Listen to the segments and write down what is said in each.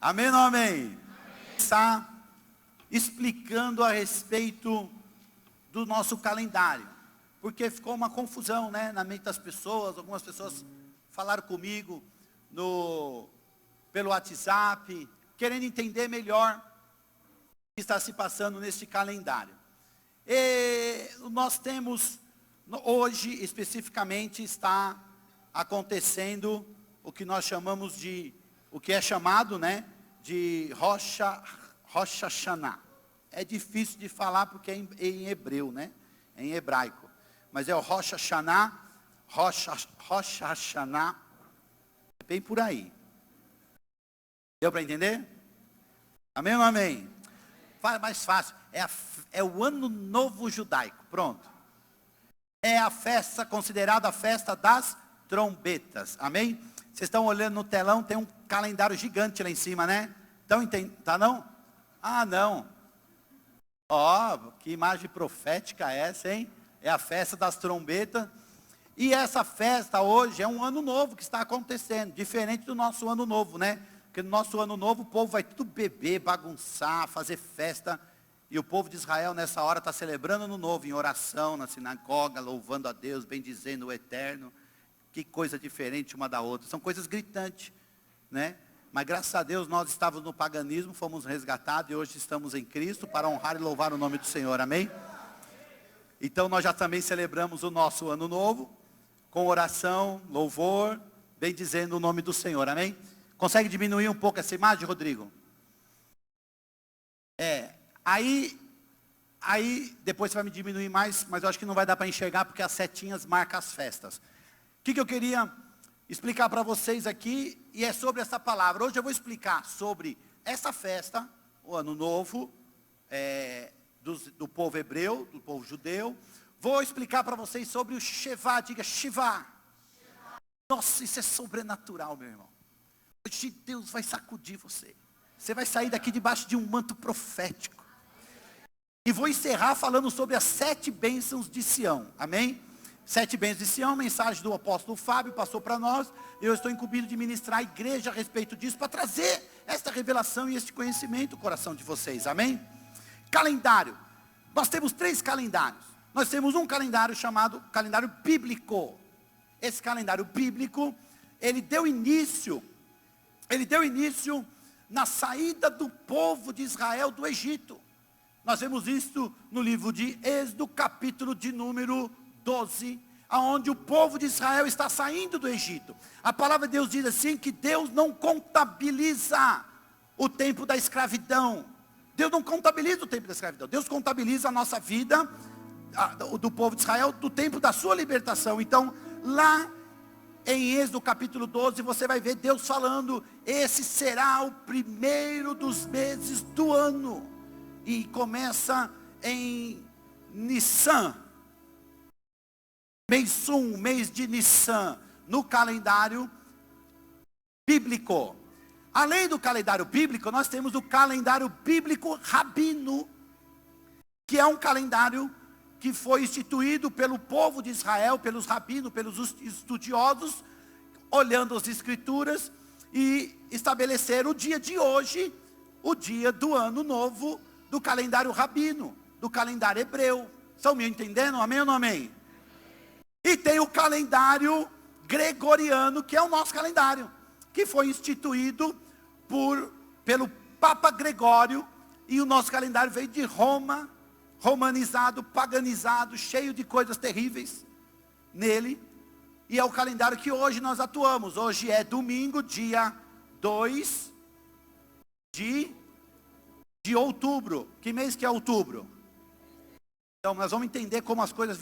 Amém ou não amém? Está explicando a respeito do nosso calendário, porque ficou uma confusão, né, na mente das pessoas. Algumas pessoas falaram comigo pelo WhatsApp, querendo entender melhor o que está se passando nesse calendário. E nós temos, hoje especificamente, está acontecendo o que nós chamamos de, o que é chamado, né, de Rosh Hashanah. É difícil de falar porque é em hebreu, né, é em hebraico. Mas é o Rosh Hashanah, é bem por aí. Deu para entender? Amém ou não amém? Mais fácil, é o ano novo judaico, pronto. É a festa, considerada a festa das trombetas, amém? Vocês estão olhando no telão, tem um calendário gigante lá em cima, né? Então, tá não? Ah, não. Ó, que imagem profética é essa, hein? É a festa das trombetas. E essa festa hoje é um ano novo que está acontecendo, diferente do nosso ano novo, né? Porque no nosso ano novo o povo vai tudo beber, bagunçar, fazer festa. E o povo de Israel nessa hora está celebrando ano novo, em oração, na sinagoga, louvando a Deus, bendizendo o Eterno. Que coisa diferente uma da outra. São coisas gritantes, né? Mas graças a Deus nós estávamos no paganismo, fomos resgatados e hoje estamos em Cristo para honrar e louvar o nome do Senhor, amém? Então nós já também celebramos o nosso ano novo, com oração, louvor, bendizendo o nome do Senhor, amém? Consegue diminuir um pouco essa imagem, Rodrigo? Aí depois você vai me diminuir mais, mas eu acho que não vai dar para enxergar porque as setinhas marcam as festas. O que eu queria explicar para vocês aqui, e é sobre essa palavra. Hoje eu vou explicar sobre essa festa, o ano novo, do povo hebreu, do povo judeu. Vou explicar para vocês sobre o Shivá, diga Shivá. Nossa, isso é sobrenatural, meu irmão. Hoje Deus vai sacudir você. Você vai sair daqui debaixo de um manto profético. E vou encerrar falando sobre as 7 bênçãos de Sião. Amém? 7 bênçãos de Sião, mensagem do apóstolo Fábio, passou para nós. Eu estou incumbido de ministrar a igreja a respeito disso, para trazer esta revelação e este conhecimento no coração de vocês. Amém? Calendário. Nós temos 3 calendários. Nós temos um calendário chamado calendário bíblico. Esse calendário bíblico, ele deu início na saída do povo de Israel do Egito. Nós vemos isso no livro de Êxodo, capítulo de número 12, aonde o povo de Israel está saindo do Egito. A palavra de Deus diz assim, que Deus não contabiliza o tempo da escravidão. Deus não contabiliza o tempo da escravidão. Deus contabiliza a nossa vida, do povo de Israel, do tempo da sua libertação. Então, lá em Êxodo capítulo 12, você vai ver Deus falando, esse será o primeiro dos meses do ano. E começa em Nissan. Mês 1, mês de Nissan, no calendário bíblico. Além do calendário bíblico, nós temos o calendário bíblico rabino, que é um calendário que foi instituído pelo povo de Israel, pelos rabinos, pelos estudiosos, olhando as escrituras e estabeleceram o dia de hoje, o dia do ano novo, do calendário rabino, do calendário hebreu. Estão me entendendo? Amém ou não amém? E tem o calendário gregoriano, que é o nosso calendário, que foi instituído pelo Papa Gregório, e o nosso calendário veio de Roma, romanizado, paganizado, cheio de coisas terríveis nele, e é o calendário que hoje nós atuamos. Hoje é domingo, dia 2 de outubro. Que mês que é outubro? Então nós vamos entender como as coisas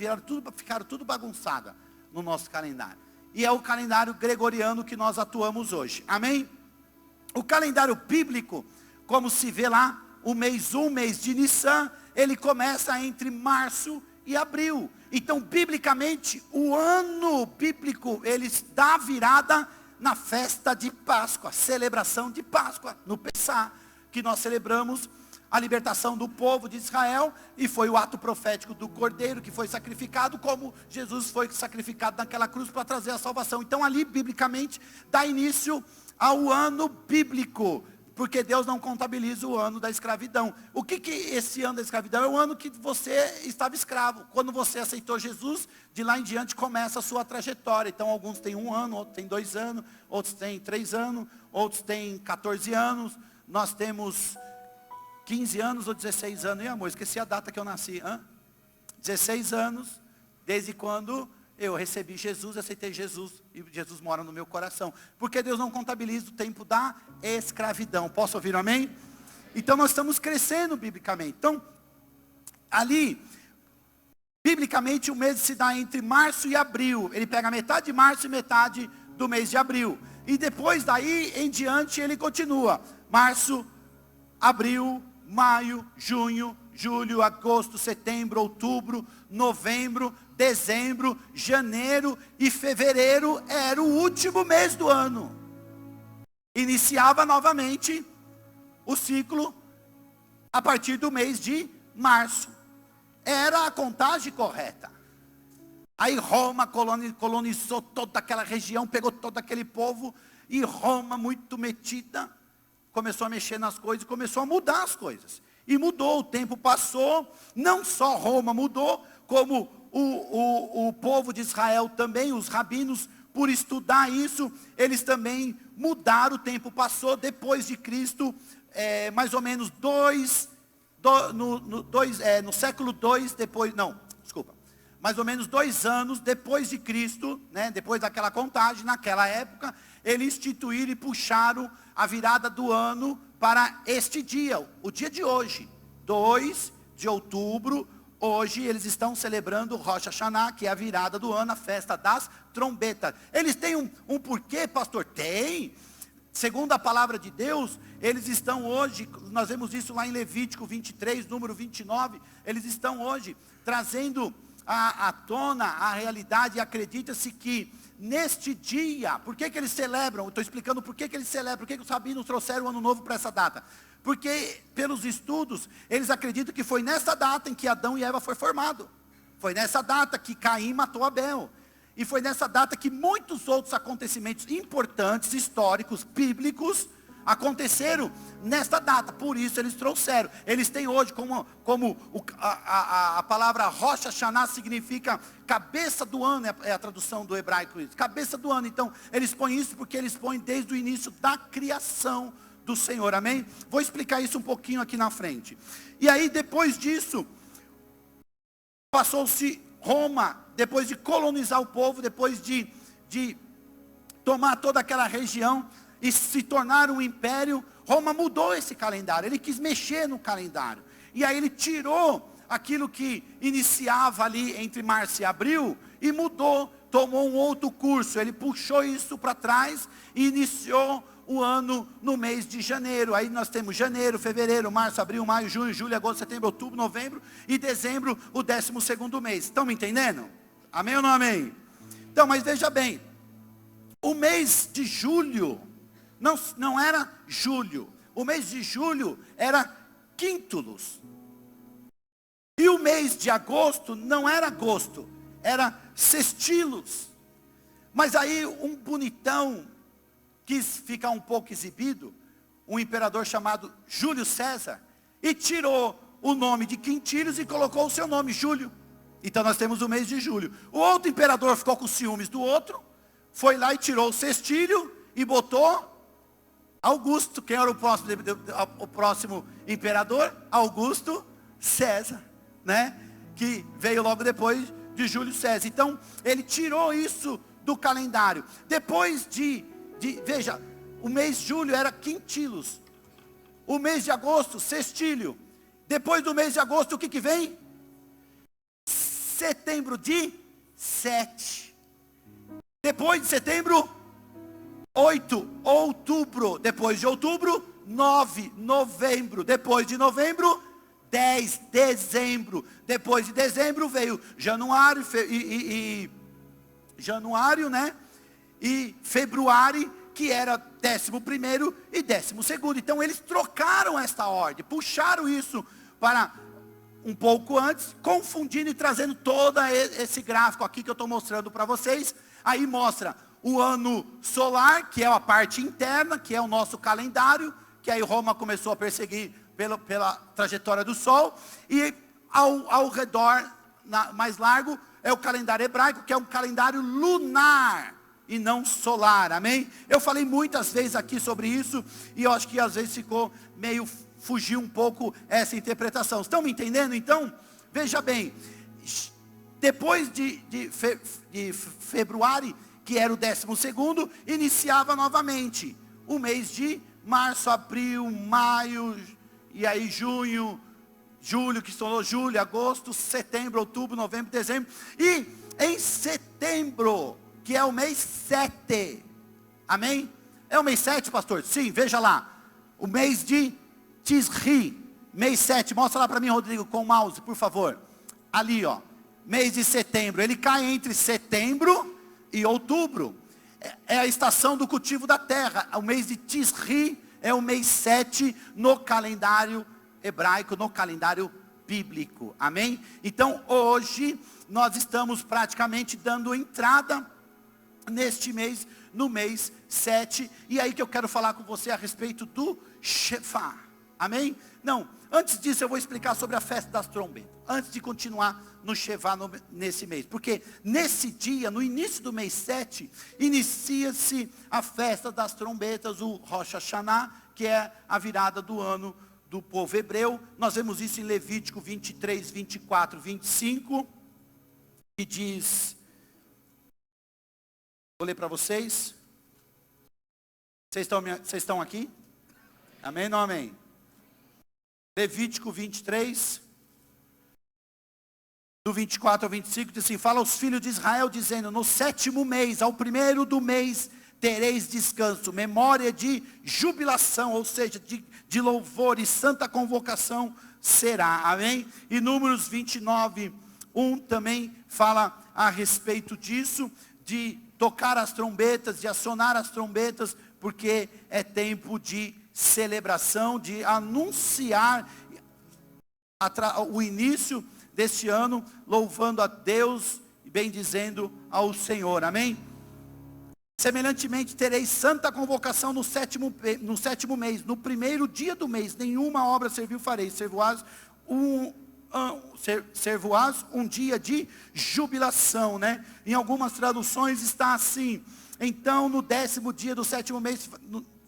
ficaram tudo bagunçadas no nosso calendário. E é o calendário gregoriano que nós atuamos hoje. Amém? O calendário bíblico, como se vê lá, o mês 1, mês de Nissan, ele começa entre março e abril. Então, biblicamente, o ano bíblico, ele dá virada na festa de Páscoa, celebração de Páscoa, no Pessá, que nós celebramos a libertação do povo de Israel, e foi o ato profético do Cordeiro que foi sacrificado, como Jesus foi sacrificado naquela cruz para trazer a salvação. Então ali, biblicamente, dá início ao ano bíblico. Porque Deus não contabiliza o ano da escravidão. O que esse ano da escravidão? É o ano que você estava escravo. Quando você aceitou Jesus, de lá em diante começa a sua trajetória. Então alguns têm 1 ano, outros têm 2 anos, outros têm 3 anos, outros têm 14 anos. Nós temos 15 anos ou 16 anos. E amor, esqueci a data que eu nasci. 16 anos, desde quando eu recebi Jesus, aceitei Jesus, e Jesus mora no meu coração. Porque Deus não contabiliza o tempo da escravidão. Posso ouvir um amém? Então nós estamos crescendo biblicamente. Então, ali, biblicamente o mês se dá entre março e abril. Ele pega metade de março e metade do mês de abril. E depois daí em diante ele continua. Março, abril, maio, junho, julho, agosto, setembro, outubro, novembro, dezembro, janeiro e fevereiro era o último mês do ano. Iniciava novamente o ciclo a partir do mês de março. Era a contagem correta. Aí Roma colonizou toda aquela região, pegou todo aquele povo, e Roma, muito metida, começou a mexer nas coisas, começou a mudar as coisas. E mudou, o tempo passou, não só Roma mudou, como o povo de Israel também, os rabinos, por estudar isso, eles também mudaram, o tempo passou, depois de Cristo, mais ou menos no século 2, mais ou menos 2 anos depois de Cristo, né, depois daquela contagem, naquela época, eles instituíram e puxaram a virada do ano para este dia, o dia de hoje, 2 de outubro, hoje eles estão celebrando o Rosh Hashanah, que é a virada do ano, a festa das trombetas. Eles têm um porquê, pastor? Tem. Segundo a palavra de Deus, eles estão hoje, nós vemos isso lá em Levítico 23, número 29, eles estão hoje trazendo à tona a realidade, e acredita-se que neste dia, por que eles celebram? Estou explicando por que eles celebram, por que os rabinos trouxeram o ano novo para essa data. Porque pelos estudos, eles acreditam que foi nessa data em que Adão e Eva foi formado. Foi nessa data que Caim matou Abel. E foi nessa data que muitos outros acontecimentos importantes, históricos, bíblicos, aconteceram nesta data. Por isso eles trouxeram. Eles têm hoje a palavra Rosh Hashanah significa cabeça do ano, é a tradução do hebraico isso. Cabeça do ano. Então eles põem isso porque eles põem desde o início da criação do Senhor, amém? Vou explicar isso um pouquinho aqui na frente. E aí depois disso, passou-se Roma, depois de colonizar o povo, depois de tomar toda aquela região e se tornar um império, Roma mudou esse calendário, ele quis mexer no calendário. E aí ele tirou aquilo que iniciava ali entre março e abril e mudou, tomou um outro curso, ele puxou isso para trás e iniciou o ano no mês de janeiro. Aí nós temos janeiro, fevereiro, março, abril, maio, junho, julho, agosto, setembro, outubro, novembro e dezembro, o 12º mês. Estão me entendendo? Amém ou não amém? Então, mas veja bem, o mês de julho não era julho, o mês de julho era quíntulos. E o mês de agosto não era agosto, era sextilos. Mas aí um bonitão quis ficar um pouco exibido, um imperador chamado Júlio César, e tirou o nome de quintílios e colocou o seu nome, Júlio. Então nós temos o mês de julho. O outro imperador ficou com ciúmes do outro, foi lá e tirou o sextílio e botou Augusto. Quem era o próximo imperador? Augusto César, né? Que veio logo depois de Júlio César. Então ele tirou isso do calendário. Depois veja, o mês de julho era quintilos, o mês de agosto, sextílio. Depois do mês de agosto, o que vem? Setembro de 7. Depois de setembro, 8, outubro. Depois de outubro, 9, novembro. Depois de novembro, 10, dezembro. Depois de dezembro veio januário, januário, né? E februário, que era 11º e 12º. Então eles trocaram esta ordem, puxaram isso para um pouco antes, confundindo e trazendo todo esse gráfico aqui que eu estou mostrando para vocês. Aí mostra o ano solar, que é a parte interna, que é o nosso calendário, que aí Roma começou a perseguir pela trajetória do Sol, e ao redor, mais largo, é o calendário hebraico, que é um calendário lunar, e não solar, amém? Eu falei muitas vezes aqui sobre isso, e eu acho que às vezes fugiu um pouco essa interpretação. Estão me entendendo? Então, veja bem, depois de Februário, que era o 12º, iniciava novamente o mês de março, abril, maio, e aí junho, julho, que são julho, agosto, setembro, outubro, novembro, dezembro, e em setembro, que é o mês 7, amém? É o mês 7, pastor? Sim, veja lá, o mês de Tisri, mês 7, mostra lá para mim, Rodrigo, com o mouse, por favor, ali ó, mês de setembro, ele cai entre setembro e outubro, é a estação do cultivo da terra. O mês de Tisri é o mês 7 no calendário hebraico, no calendário bíblico, amém? Então hoje nós estamos praticamente dando entrada neste mês, no mês 7, e aí que eu quero falar com você a respeito do Shofar, amém? Não, antes disso eu vou explicar sobre a festa das trombetas, antes de continuar no Shofar nesse mês, porque nesse dia, no início do mês 7, inicia-se a festa das trombetas, o Rosh Hashanah, que é a virada do ano do povo hebreu. Nós vemos isso em Levítico 23, 24, 25, que diz, vou ler para vocês. Vocês estão aqui? Amém ou não amém? Levítico 23, do 24 ao 25, diz assim: fala aos filhos de Israel, dizendo: no 7º mês, ao 1º do mês, tereis descanso, memória de jubilação, ou seja, de louvor e santa convocação será, amém? E Números 29, 1 também fala a respeito disso, de tocar as trombetas, de acionar as trombetas, porque é tempo de celebração, de anunciar o início deste ano, louvando a Deus e bendizendo ao Senhor, amém? Semelhantemente tereis santa convocação no sétimo mês, no 1º dia do mês, nenhuma obra servil fareis, servoás um dia de jubilação, né? Em algumas traduções está assim: então no 10º dia do 7º mês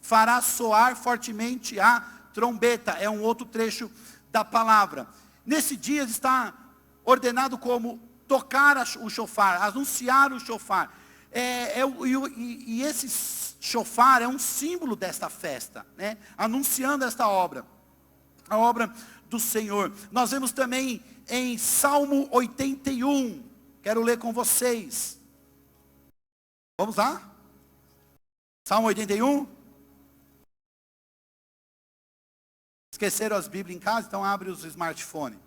fará soar fortemente a trombeta. É um outro trecho da palavra. Nesse dia está ordenado como tocar o shofar, anunciar o shofar. E esse shofar é um símbolo desta festa, né? Anunciando esta obra, a obra do Senhor. Nós vemos também em Salmo 81, quero ler com vocês. Vamos lá? Salmo 81. Esqueceram as Bíblias em casa? Então abre os smartphones.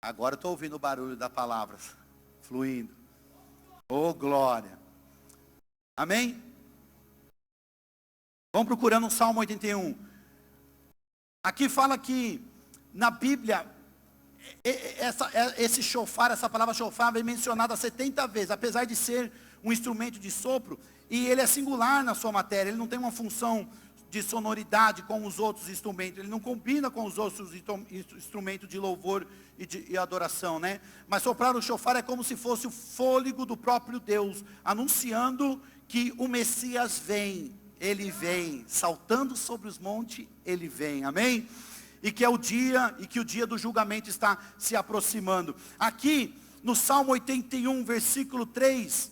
Agora estou ouvindo o barulho da palavra fluindo. Oh, glória. Amém? Vamos procurando o Salmo 81. Aqui fala que na Bíblia, esse shofar, essa palavra shofar vem mencionada 70 vezes, apesar de ser um instrumento de sopro, e ele é singular na sua matéria, ele não tem uma função de sonoridade com os outros instrumentos, ele não combina com os outros instrumentos de louvor e adoração, né? Mas soprar o shofar é como se fosse o fôlego do próprio Deus, anunciando que o Messias vem, ele vem, saltando sobre os montes, ele vem, amém? E que é o dia, e que o dia do julgamento está se aproximando. Aqui, no Salmo 81, versículo 3,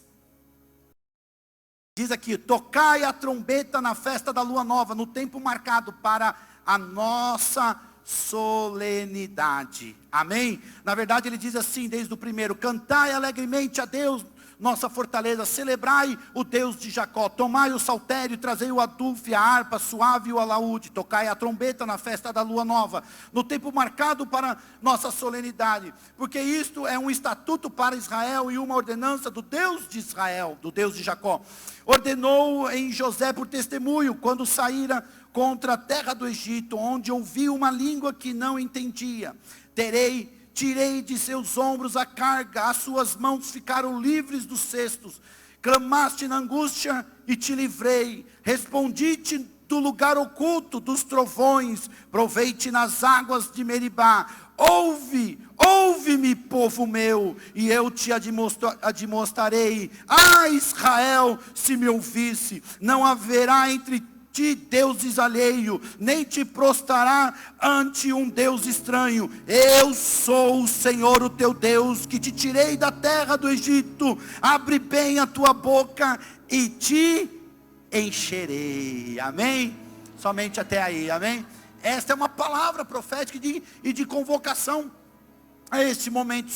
diz aqui: tocai a trombeta na festa da lua nova, no tempo marcado para a nossa solenidade. Amém? Na verdade ele diz assim desde o primeiro: cantai alegremente a Deus, nossa fortaleza, celebrai o Deus de Jacó, tomai o saltério, trazei o adufe, a harpa suave e o alaúde, tocai a trombeta na festa da lua nova, no tempo marcado para nossa solenidade, porque isto é um estatuto para Israel e uma ordenança do Deus de Israel, do Deus de Jacó. Ordenou em José por testemunho, quando saíra contra a terra do Egito, onde ouviu uma língua que não entendia. Tirei de seus ombros a carga, as suas mãos ficaram livres dos cestos. Clamaste na angústia e te livrei. Respondi-te do lugar oculto dos trovões, provei-te nas águas de Meribá. Ouve-me, povo meu, e eu te admoestarei. Israel, se me ouvisse, não haverá entre ti deuses alheio, nem te prostrará ante um Deus estranho. Eu sou o Senhor, o teu Deus, que te tirei da terra do Egito. Abre bem a tua boca e te encherei. Amém? Somente até aí, amém? Esta é uma palavra profética e de convocação a este momento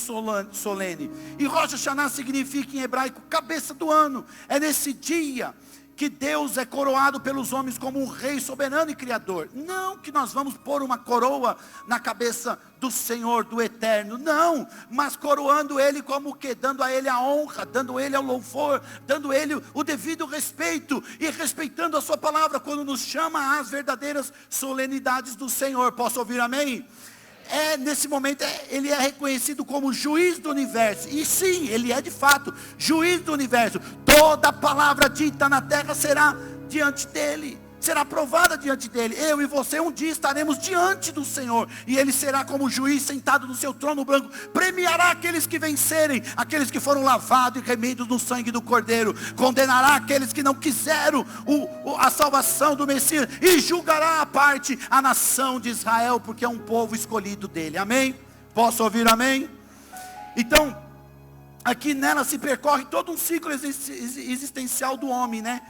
solene. E Rosh Hashanah significa em hebraico cabeça do ano. É nesse dia que Deus é coroado pelos homens como um rei soberano e criador. Não que nós vamos pôr uma coroa na cabeça do Senhor, do Eterno, não, mas coroando Ele como o quê? Dando a Ele a honra, dando a Ele o louvor, dando a Ele o devido respeito, e respeitando a sua palavra, quando nos chama às verdadeiras solenidades do Senhor. Posso ouvir amém? Nesse momento, ele é reconhecido como juiz do universo. E sim, ele é de fato juiz do universo. Toda palavra dita na terra será diante dele, será provada diante dele. Eu e você um dia estaremos diante do Senhor, e ele será como juiz sentado no seu trono branco. Premiará aqueles que vencerem, aqueles que foram lavados e remidos no sangue do Cordeiro. Condenará aqueles que não quiseram a salvação do Messias, e julgará à parte a nação de Israel, porque é um povo escolhido dele. Amém? Posso ouvir amém? Então, aqui nela se percorre todo um ciclo existencial do homem, né?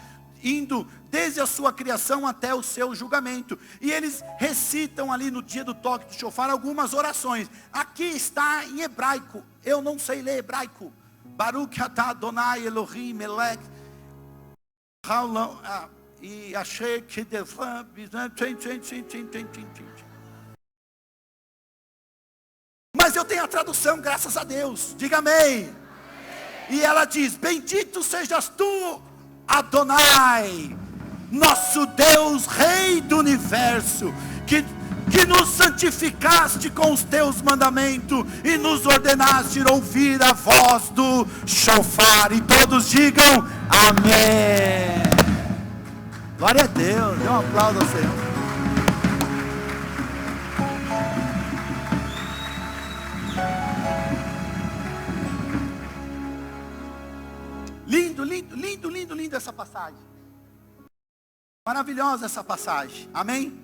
Indo desde a sua criação até o seu julgamento. E eles recitam ali no dia do toque do shofar algumas orações. Aqui está em hebraico. Eu não sei ler hebraico. Baruch atah Adonai Elohim melech haolam e asher kedevra. Mas eu tenho a tradução, graças a Deus. Diga amém. E ela diz: bendito sejas tu, Adonai, nosso Deus, Rei do Universo, que nos santificaste com os teus mandamentos e nos ordenaste ouvir a voz do shofar. E todos digam amém. Glória a Deus. Dê um aplauso ao Senhor. Lindo essa passagem. Maravilhosa essa passagem. Amém?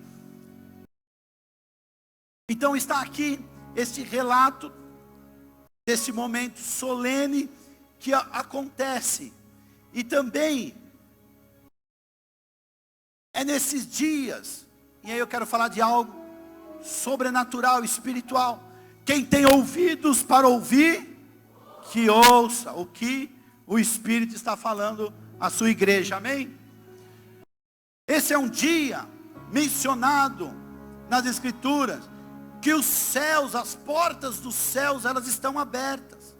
Então está aqui este relato desse momento solene que acontece. E também é nesses dias, e aí eu quero falar de algo sobrenatural, espiritual. Quem tem ouvidos para ouvir, que ouça o que o Espírito está falando à sua igreja. Amém? Esse é um dia mencionado nas Escrituras, que os céus, as portas dos céus, elas estão abertas.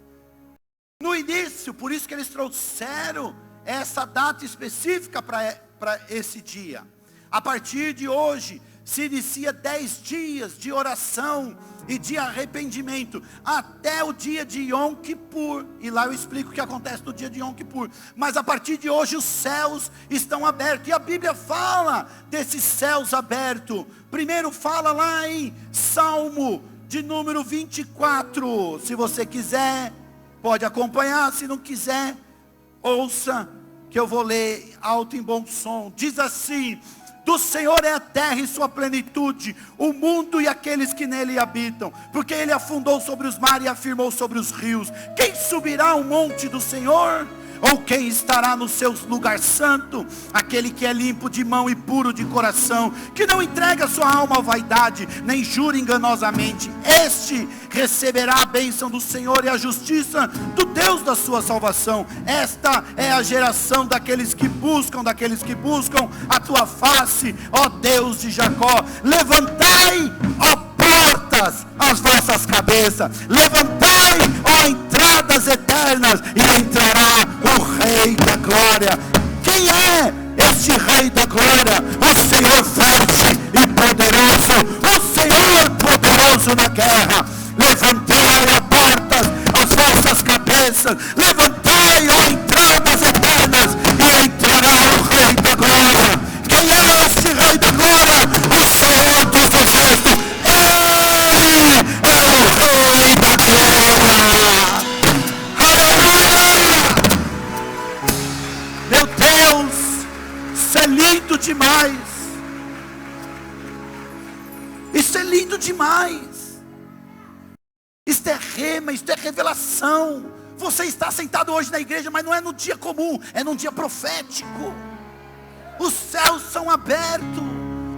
No início, por isso que eles trouxeram essa data específica para esse dia. A partir de hoje, se inicia 10 dias de oração e de arrependimento, até o dia de Yom Kippur. E lá eu explico o que acontece no dia de Yom Kippur. Mas a partir de hoje os céus estão abertos. E a Bíblia fala desses céus abertos. Primeiro fala lá em Salmo de número 24. Se você quiser, pode acompanhar. Se não quiser, ouça, que eu vou ler alto em bom som. Diz assim: do Senhor é a terra e sua plenitude, o mundo e aqueles que nele habitam, porque ele afundou sobre os mares e afirmou sobre os rios. Quem subirá ao monte do Senhor? Ou quem estará no seu lugar santo? Aquele que é limpo de mão e puro de coração, que não entrega sua alma à vaidade, nem jura enganosamente. Este receberá a bênção do Senhor e a justiça do Deus da sua salvação. Esta é a geração daqueles que buscam a tua face, ó Deus de Jacó. Levantai, ó portas, as vossas cabeças. Levantai, ó entradas eternas, e entrará o Rei da Glória. Quem é este Rei da Glória? O Senhor forte e poderoso, o Senhor poderoso na guerra. Levantai, ó portas, as vossas cabeças. Levantai, ó entradas eternas, e entrará o Rei da Glória. Quem é este Isso é lindo demais. Isto é rema, isto é revelação. Você está sentado hoje na igreja, mas não é no dia comum, é num dia profético. Os céus são abertos,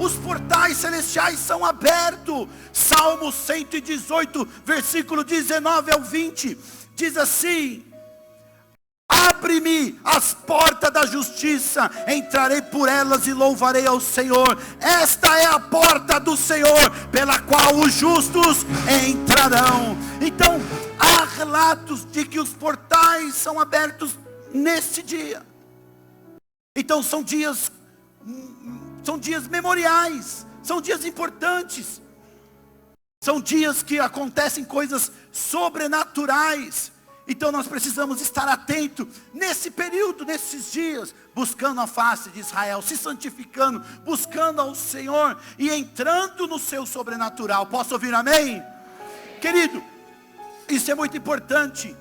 os portais celestiais são abertos. Salmo 118, versículo 19 ao 20, diz assim: abre-me as portas da justiça, entrarei por elas e louvarei ao Senhor. Esta é a porta do Senhor, pela qual os justos entrarão. Então, há relatos de que os portais são abertos nesse dia. Então são dias memoriais, são dias importantes, são dias que acontecem coisas sobrenaturais. Então nós precisamos estar atentos nesse período, nesses dias, buscando a face de Israel, se santificando, buscando ao Senhor e entrando no seu sobrenatural. Posso ouvir amém? Querido, isso é muito importante,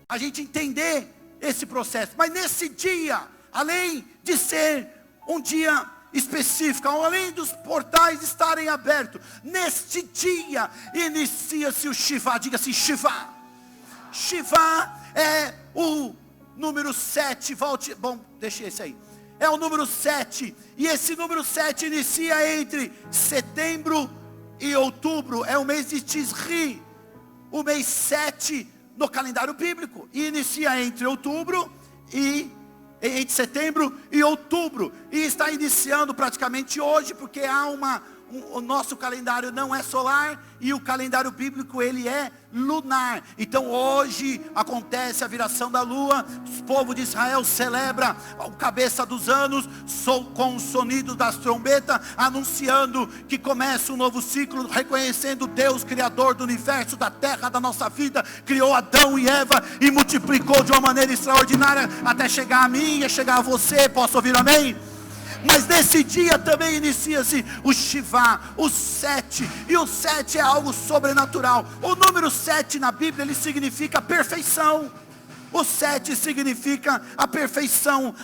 a gente entender esse processo. Mas nesse dia, além de ser um dia específico, além dos portais estarem abertos, neste dia inicia-se o Shivá. Diga assim, Shivá. Shivá é o número 7, deixa esse aí. É o número 7, e esse número 7 inicia entre setembro e outubro, é o mês de Tisri, o mês 7 no calendário bíblico, e inicia entre setembro e outubro, e está iniciando praticamente hoje, porque o nosso calendário não é solar, e o calendário bíblico ele é lunar. Então hoje acontece a viração da lua, o povo de Israel celebra o cabeça dos anos, com o sonido das trombetas, anunciando que começa um novo ciclo, reconhecendo Deus, Criador do universo, da terra, da nossa vida, criou Adão e Eva, e multiplicou de uma maneira extraordinária, até chegar a mim e chegar a você. Posso ouvir amém? Mas nesse dia também inicia-se o Shivá, o 7, e o 7 é algo sobrenatural. O número 7 na Bíblia, ele significa perfeição. O 7 significa a perfeição,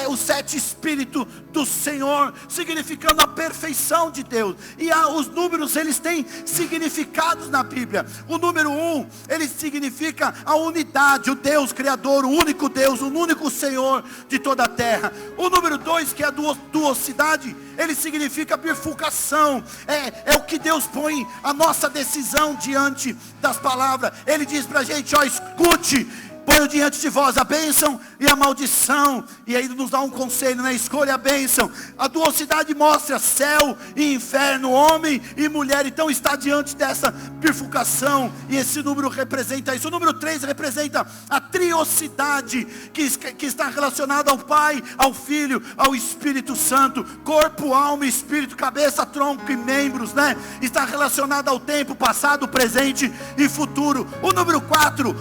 o 7 Espírito do Senhor, significando a perfeição de Deus. E os números, eles têm significados na Bíblia. O número 1, ele significa a unidade, o Deus Criador, o único Deus, o único Senhor de toda a terra. O número 2, que é a duocidade, ele significa bifurcação, é o que Deus põe a nossa decisão diante das palavras. Ele diz para a gente, escute, ponho diante de vós a bênção e a maldição. E aí nos dá um conselho, né? Escolha a bênção. A duocidade mostra céu e inferno, homem e mulher. Então está diante dessa bifurcação, e esse número representa isso. O número 3 representa a triocidade, que está relacionada ao Pai, ao Filho, ao Espírito Santo. Corpo, alma, espírito, cabeça, tronco e membros, né? Está relacionado ao tempo passado, presente e futuro. O número 4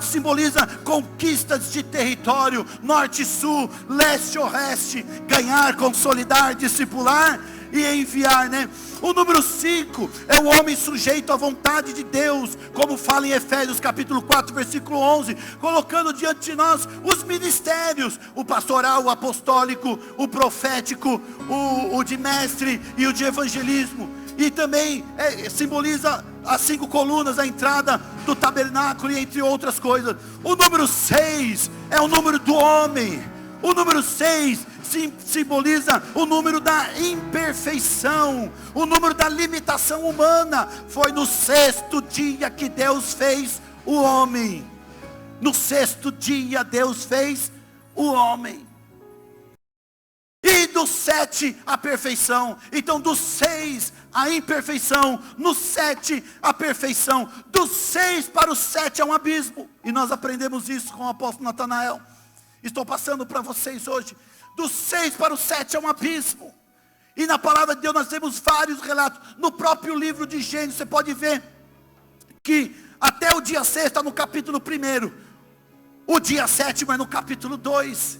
simboliza conquistas de território, norte e sul, leste e oeste, ganhar, consolidar, discipular e enviar, né? O número 5 é o homem sujeito à vontade de Deus, como fala em Efésios capítulo 4, versículo 11, colocando diante de nós os ministérios, o pastoral, o apostólico, o profético, o de mestre e o de evangelismo. E também simboliza as 5 colunas, a entrada do tabernáculo, e entre outras coisas. O número 6 é o número do homem. O número 6 simboliza o número da imperfeição, o número da limitação humana. Foi no 6º dia que Deus fez o homem. No 6º dia Deus fez o homem. E do 7 a perfeição. Então do 6 a imperfeição, no 7 a perfeição. Do 6 para o 7 é um abismo. E nós aprendemos isso com o apóstolo Natanael. Estou passando para vocês hoje. Do 6 para o 7 é um abismo. E na palavra de Deus nós temos vários relatos. No próprio livro de Gênesis você pode ver que até o dia 6 está no capítulo 1. O dia 7º é no capítulo 2.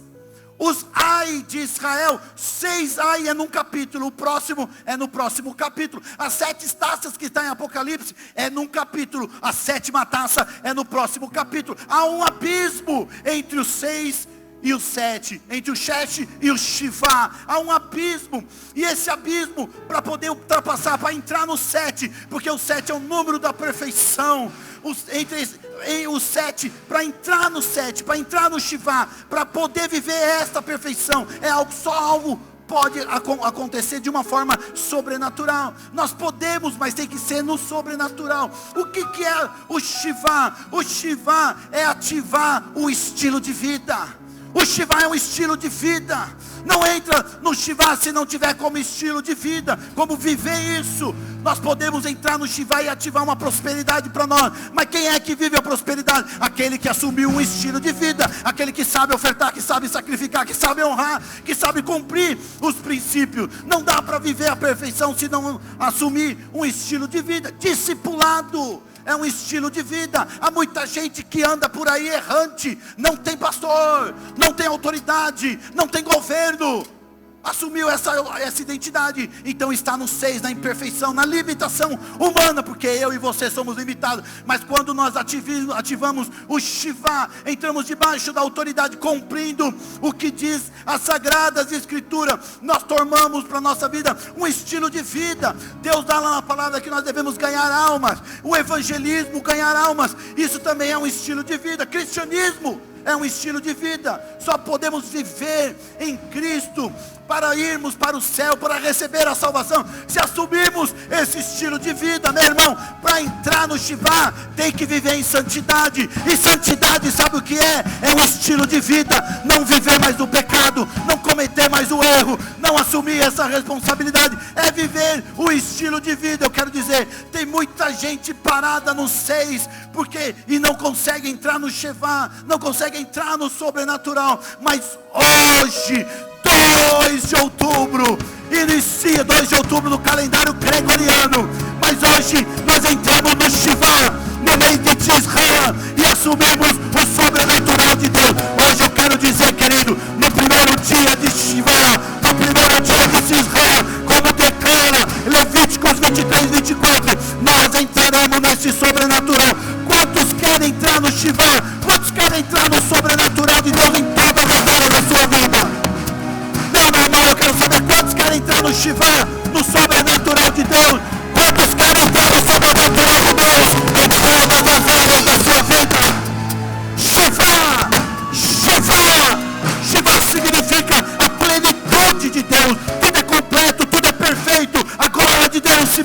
Os ai de Israel, 6 ai é num capítulo, o próximo é no próximo capítulo. As 7 taças que está em Apocalipse é num capítulo, a 7ª taça é no próximo capítulo. Há um abismo entre o 6 e o 7, entre o Shet e o Shivá, há um abismo, e esse abismo, para poder ultrapassar, para entrar no 7, porque o 7 é o número da perfeição, entre o 7, para entrar no 7, para entrar no Shivá, para poder viver esta perfeição, é algo pode acontecer de uma forma sobrenatural. Nós podemos, mas tem que ser no sobrenatural. O que é o Shivá? O Shivá é ativar o estilo de vida. O Shivá é um estilo de vida. Não entra no Shivá se não tiver como estilo de vida, como viver isso. Nós podemos entrar no Shivá e ativar uma prosperidade para nós. Mas quem é que vive a prosperidade? Aquele que assumiu um estilo de vida. Aquele que sabe ofertar, que sabe sacrificar, que sabe honrar, que sabe cumprir os princípios. Não dá para viver a perfeição se não assumir um estilo de vida. Discipulado é um estilo de vida. Há muita gente que anda por aí errante, não tem pastor, não tem autoridade, não tem governo, assumiu essa identidade, então está no 6, na imperfeição, na limitação humana, porque eu e você somos limitados. Mas quando nós ativamos o Shivá, entramos debaixo da autoridade, cumprindo o que diz as Sagradas Escrituras, nós tomamos para a nossa vida um estilo de vida. Deus dá lá na palavra que nós devemos ganhar almas, o evangelismo, ganhar almas, isso também é um estilo de vida. Cristianismo é um estilo de vida. Só podemos viver em Cristo para irmos para o céu, para receber a salvação, se assumirmos esse estilo de vida, meu irmão. Para entrar no Shivá, tem que viver em santidade. E santidade, sabe o que é? É um estilo de vida. Não viver mais no pecado, não cometer mais o erro, não assumir essa responsabilidade, é viver o estilo de vida. Eu quero dizer, tem muita gente parada no 6, e não consegue entrar no Shivá, não consegue entrar no sobrenatural. Mas hoje, 2 de outubro, inicia 2 de outubro no calendário gregoriano, mas hoje nós entramos no Shivá, no meio de Israel, e assumimos o sobrenatural de Deus. Hoje eu quero dizer, querido, no primeiro dia de Shivá, no primeiro dia de Israel, como declara Levíticos 23, 24, nós entraremos nesse sobrenatural. Quantos querem entrar no Shivá? Quantos querem entrar no sobrenatural de Deus em todas as áreas da sua vida? Meu irmão, eu quero saber quantos querem entrar no Shivá, no sobrenatural de Deus. Quantos querem entrar no sobrenatural de Deus em todas as áreas da sua vida? Shivá, Shivá, Shivá significa a plenitude de Deus. Tudo é completo, tudo é perfeito. A glória de Deus se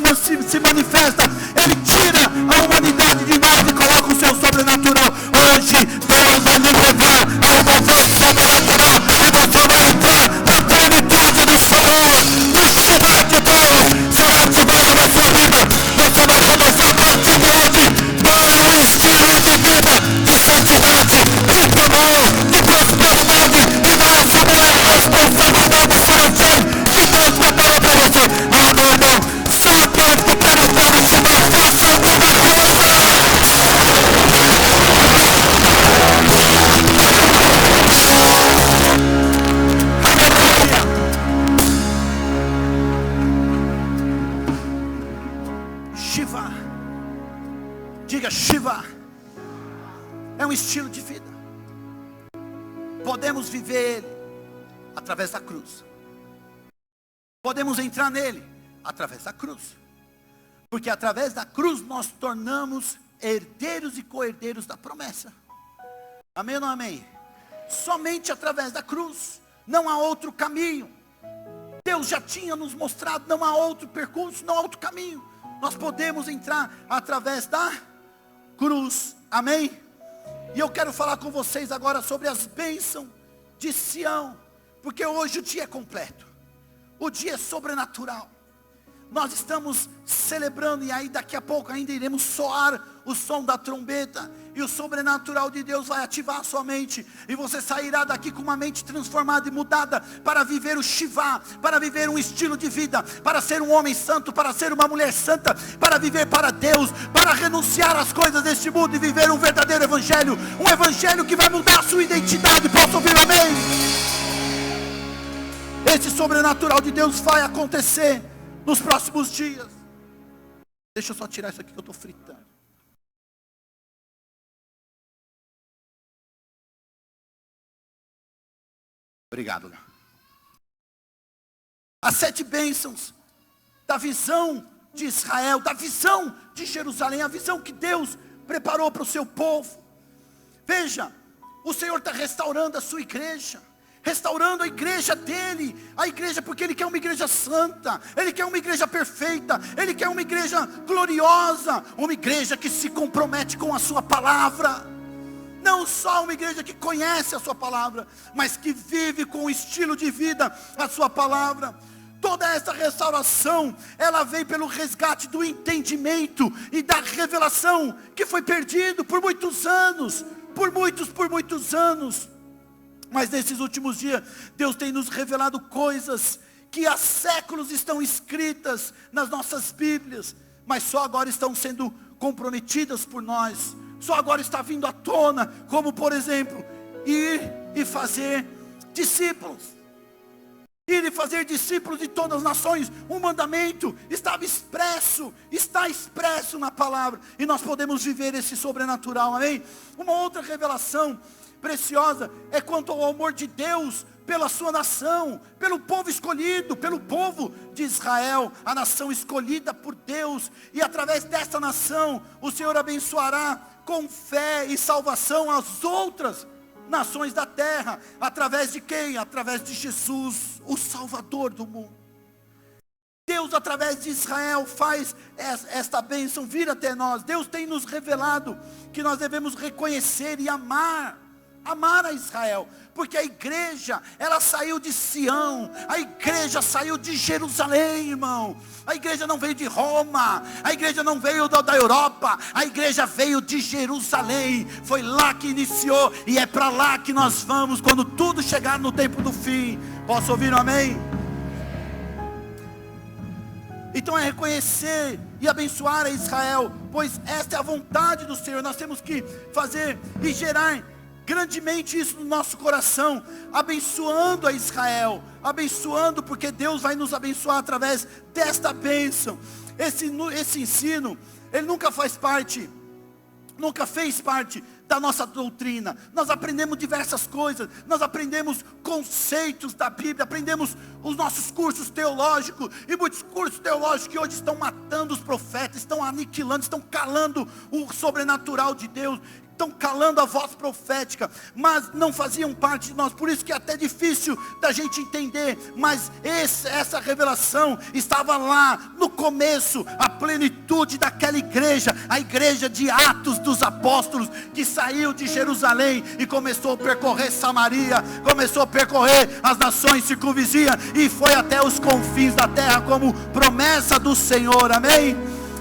manifesta. Ele tira a humanidade de nós e coloca o seu sobrenatural. Hoje Deus vai nos levar a uma voz sobrenatural, e você vai entrar na plenitude do Senhor. O Shivá de Deus será ativado na sua vida. Você vai começar a partir de hoje para um estilo de vida de santidade, de temor, de prosperidade, e vai assumir a responsabilidade certinha que Deus preparou para você. Ah, meu irmão, só aqueles que querem entrar no Shivá, faça alguma coisa. Shivá, diga Shivá, é um estilo de vida. Podemos viver ele através da cruz. Podemos entrar nele através da cruz. Porque através da cruz nós tornamos herdeiros e co-herdeiros da promessa. Amém ou não amém? Somente através da cruz. Não há outro caminho. Deus já tinha nos mostrado, não há outro percurso, não há outro caminho. Nós podemos entrar através da cruz. Amém? E eu quero falar com vocês agora sobre as bênçãos de Sião. Porque hoje o dia é completo. O dia é sobrenatural. Nós estamos celebrando, e aí daqui a pouco ainda iremos soar o som da trombeta, e o sobrenatural de Deus vai ativar a sua mente, e você sairá daqui com uma mente transformada e mudada, para viver o Shivá, para viver um estilo de vida, para ser um homem santo, para ser uma mulher santa, para viver para Deus, para renunciar às coisas deste mundo, e viver um verdadeiro evangelho, um evangelho que vai mudar a sua identidade. Posso ouvir amém? Esse sobrenatural de Deus vai acontecer nos próximos dias. Deixa eu só tirar isso aqui que eu estou fritando. Obrigado, Léo. As 7 bênçãos da visão de Israel, da visão de Jerusalém, a visão que Deus preparou para o seu povo. Veja, o Senhor está restaurando a sua igreja, restaurando a igreja dele, a igreja, porque Ele quer uma igreja santa, Ele quer uma igreja perfeita, Ele quer uma igreja gloriosa, uma igreja que se compromete com a sua palavra, não só uma igreja que conhece a sua palavra, mas que vive com o estilo de vida a sua palavra. Toda essa restauração, ela vem pelo resgate do entendimento e da revelação que foi perdido por muitos anos, por muitos anos. Mas nesses últimos dias, Deus tem nos revelado coisas que há séculos estão escritas nas nossas Bíblias, mas só agora estão sendo comprometidas por nós, só agora está vindo à tona, como por exemplo, ir e fazer discípulos. Ir e fazer discípulos de todas as nações. Um mandamento está expresso na palavra. E nós podemos viver esse sobrenatural, amém? Uma outra revelação preciosa é quanto ao amor de Deus pela sua nação, pelo povo escolhido, pelo povo de Israel, a nação escolhida por Deus. E através dessa nação, o Senhor abençoará com fé e salvação as outras nações da terra, através de quem? Através de Jesus, o Salvador do mundo. Deus, através de Israel, faz esta bênção vir até nós. Deus tem nos revelado que nós devemos reconhecer e amar a Israel, porque a igreja, ela saiu de Sião, a igreja saiu de Jerusalém, irmão. A igreja não veio de Roma, a igreja não veio da Europa, a igreja veio de Jerusalém. Foi lá que iniciou, e é para lá que nós vamos, quando tudo chegar no tempo do fim. Posso ouvir um amém? Então é reconhecer e abençoar a Israel, pois esta é a vontade do Senhor. Nós temos que fazer e gerar grandemente isso no nosso coração, abençoando a Israel, abençoando, porque Deus vai nos abençoar através desta bênção. Esse ensino, ele nunca fez parte da nossa doutrina. Nós aprendemos diversas coisas, nós aprendemos conceitos da Bíblia, aprendemos os nossos cursos teológicos, e muitos cursos teológicos que hoje estão matando os profetas, estão aniquilando, estão calando o sobrenatural de Deus, estão calando a voz profética, mas não faziam parte de nós. Por isso que é até difícil da gente entender, mas essa revelação estava lá no começo, a plenitude daquela igreja, a igreja de Atos dos Apóstolos, que saiu de Jerusalém e começou a percorrer Samaria, começou a percorrer as nações circunvizinhas, e foi até os confins da terra, como promessa do Senhor, amém?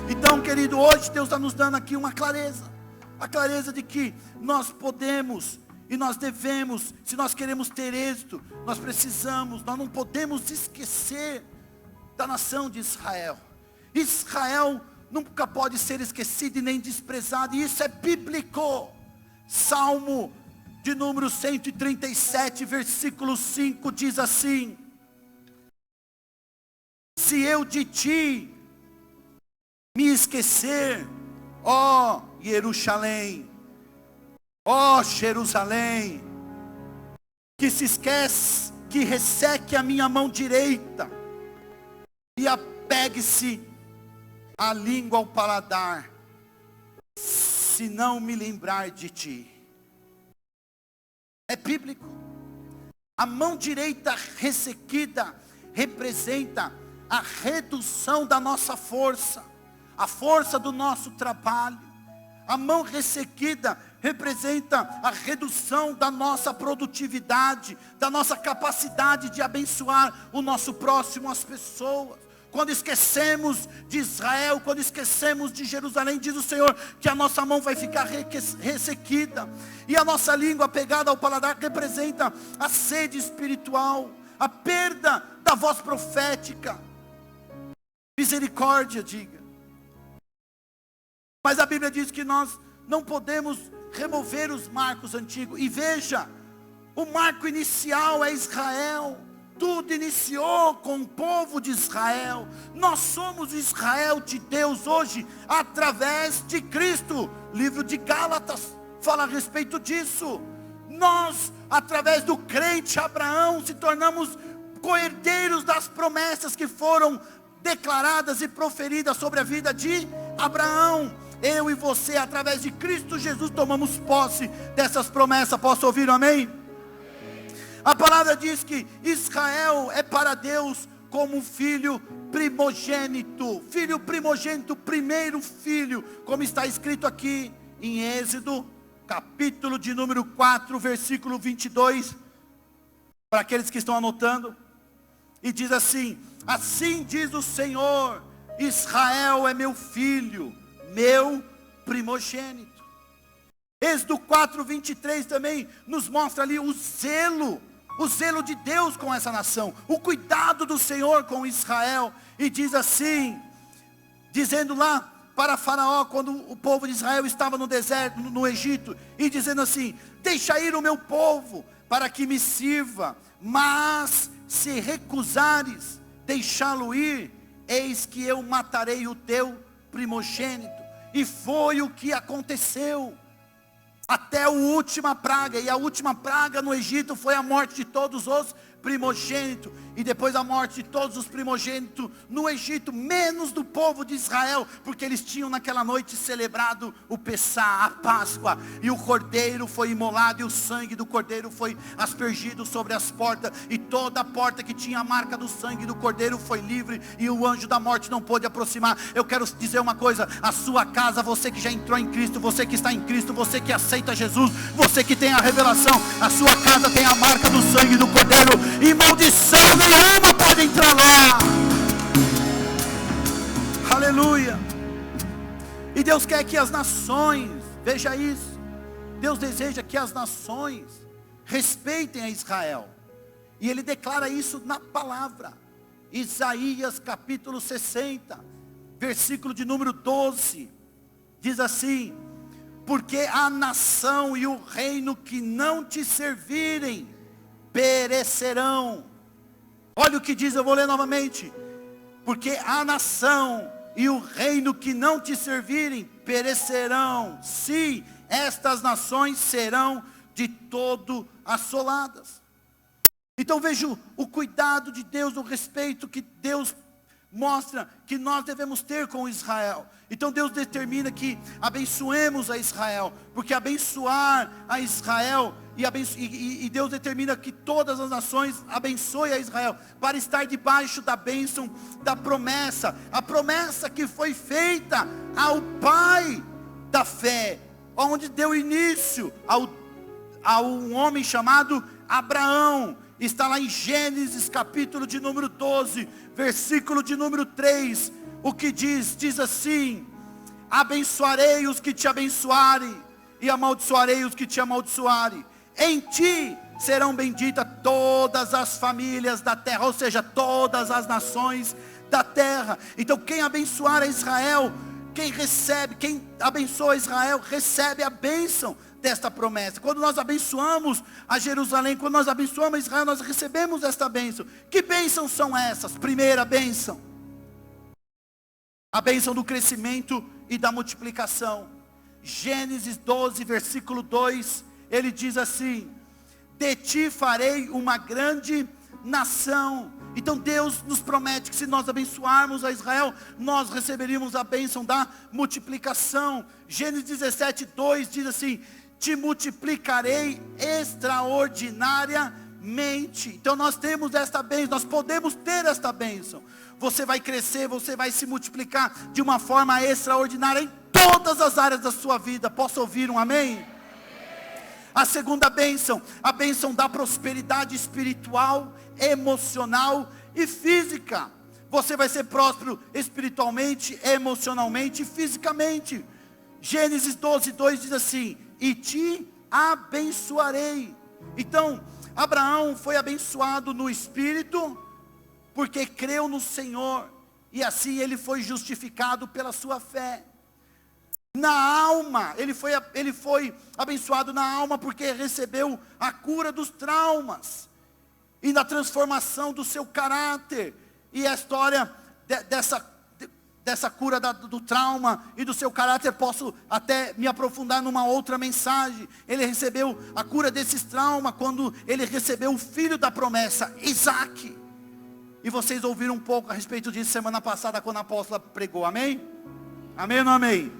Então, querido, hoje Deus está nos dando aqui uma clareza, a clareza de que nós podemos e nós devemos, se nós queremos ter êxito, nós não podemos esquecer da nação de Israel. Israel nunca pode ser esquecido e nem desprezado, e isso é bíblico. Salmo de número 137, versículo 5 diz assim: se eu de ti me esquecer, ó Jerusalém, ó Jerusalém, que se esquece, que resseque a minha mão direita, e apegue-se a língua ao paladar, se não me lembrar de ti. É bíblico. A mão direita ressequida representa a redução da nossa força, a força do nosso trabalho. A mão ressequida representa a redução da nossa produtividade, da nossa capacidade de abençoar o nosso próximo, as pessoas. Quando esquecemos de Israel, quando esquecemos de Jerusalém, diz o Senhor que a nossa mão vai ficar ressequida, e a nossa língua pegada ao paladar representa a sede espiritual, a perda da voz profética. Misericórdia, diga. Mas a Bíblia diz que nós não podemos remover os marcos antigos. E veja, o marco inicial é Israel. Tudo iniciou com o povo de Israel. Nós somos o Israel de Deus hoje, através de Cristo. Livro de Gálatas fala a respeito disso. Nós através do crente Abraão, se tornamos co-herdeiros das promessas que foram declaradas e proferidas sobre a vida de Abraão. Eu e você, através de Cristo Jesus, tomamos posse dessas promessas. Posso ouvir um amém? A palavra diz que Israel é para Deus como um filho primogênito. Filho primogênito, primeiro filho. Como está escrito aqui em Êxodo, capítulo de número 4, versículo 22. Para aqueles que estão anotando. E diz assim: assim diz o Senhor, Israel é meu filho, meu primogênito. Êxodo 4, 23 também nos mostra ali o zelo de Deus com essa nação, o cuidado do Senhor com Israel. E diz assim, dizendo lá para Faraó, quando o povo de Israel estava no deserto, no Egito, e dizendo assim: deixa ir o meu povo, para que me sirva, mas se recusares deixá-lo ir, eis que eu matarei o teu primogênito. E foi o que aconteceu, até a última praga. E a última praga no Egito foi a morte de todos os primogênitos. E depois a morte de todos os primogênitos no Egito, menos do povo de Israel, porque eles tinham naquela noite celebrado o Pessá, a Páscoa, e o cordeiro foi imolado, e o sangue do cordeiro foi aspergido sobre as portas, e toda a porta que tinha a marca do sangue do cordeiro foi livre, e o anjo da morte não pôde aproximar. Eu quero dizer uma coisa: a sua casa, você que já entrou em Cristo, você que está em Cristo, você que aceita Jesus, você que tem a revelação, a sua casa tem a marca do sangue do cordeiro, e maldição nenhuma pode entrar lá. Aleluia. E Deus quer que as nações, veja isso, Deus deseja que as nações respeitem a Israel, e Ele declara isso na palavra. Isaías capítulo 60, versículo de número 12, diz assim: porque a nação e o reino que não te servirem perecerão. Olha o que diz, eu vou ler novamente. Porque a nação e o reino que não te servirem perecerão. Sim, estas nações serão de todo assoladas. Então vejo o cuidado de Deus, o respeito que Deus mostra que nós devemos ter com Israel. Então Deus determina que abençoemos a Israel, porque abençoar a Israel, e Deus determina que todas as nações abençoem a Israel, para estar debaixo da bênção, da promessa, a promessa que foi feita ao pai da fé, onde deu início a um homem chamado Abraão. Está lá em Gênesis capítulo de número 12, versículo de número 3, o que diz assim: abençoarei os que te abençoarem, e amaldiçoarei os que te amaldiçoarem. Em ti serão benditas todas as famílias da terra, ou seja, todas as nações da terra. Então quem abençoar a Israel, quem abençoa Israel, recebe a bênção desta promessa. Quando nós abençoamos a Jerusalém, quando nós abençoamos Israel, nós recebemos esta bênção. Que bênçãos são essas? Primeira bênção, a bênção do crescimento e da multiplicação. Gênesis 12, versículo 2, ele diz assim: de ti farei uma grande nação. Então Deus nos promete que se nós abençoarmos a Israel, nós receberíamos a bênção da multiplicação. Gênesis 17, 2 diz assim: te multiplicarei extraordinariamente. Então nós temos esta bênção, nós podemos ter esta bênção. Você vai crescer, você vai se multiplicar de uma forma extraordinária em todas as áreas da sua vida. Posso ouvir um amém? A segunda bênção, a bênção da prosperidade espiritual, emocional e física. Você vai ser próspero espiritualmente, emocionalmente e fisicamente. Gênesis 12, 2 diz assim: e te abençoarei. Então Abraão foi abençoado no espírito, porque creu no Senhor, e assim ele foi justificado pela sua fé. Na alma, ele foi abençoado na alma, porque recebeu a cura dos traumas, e na transformação do seu caráter. E a história dessa cura do trauma e do seu caráter, posso até me aprofundar numa outra mensagem. Ele recebeu a cura desses traumas quando ele recebeu o filho da promessa, Isaac. E vocês ouviram um pouco a respeito disso semana passada, quando a apóstola pregou, amém? Amém ou não amém?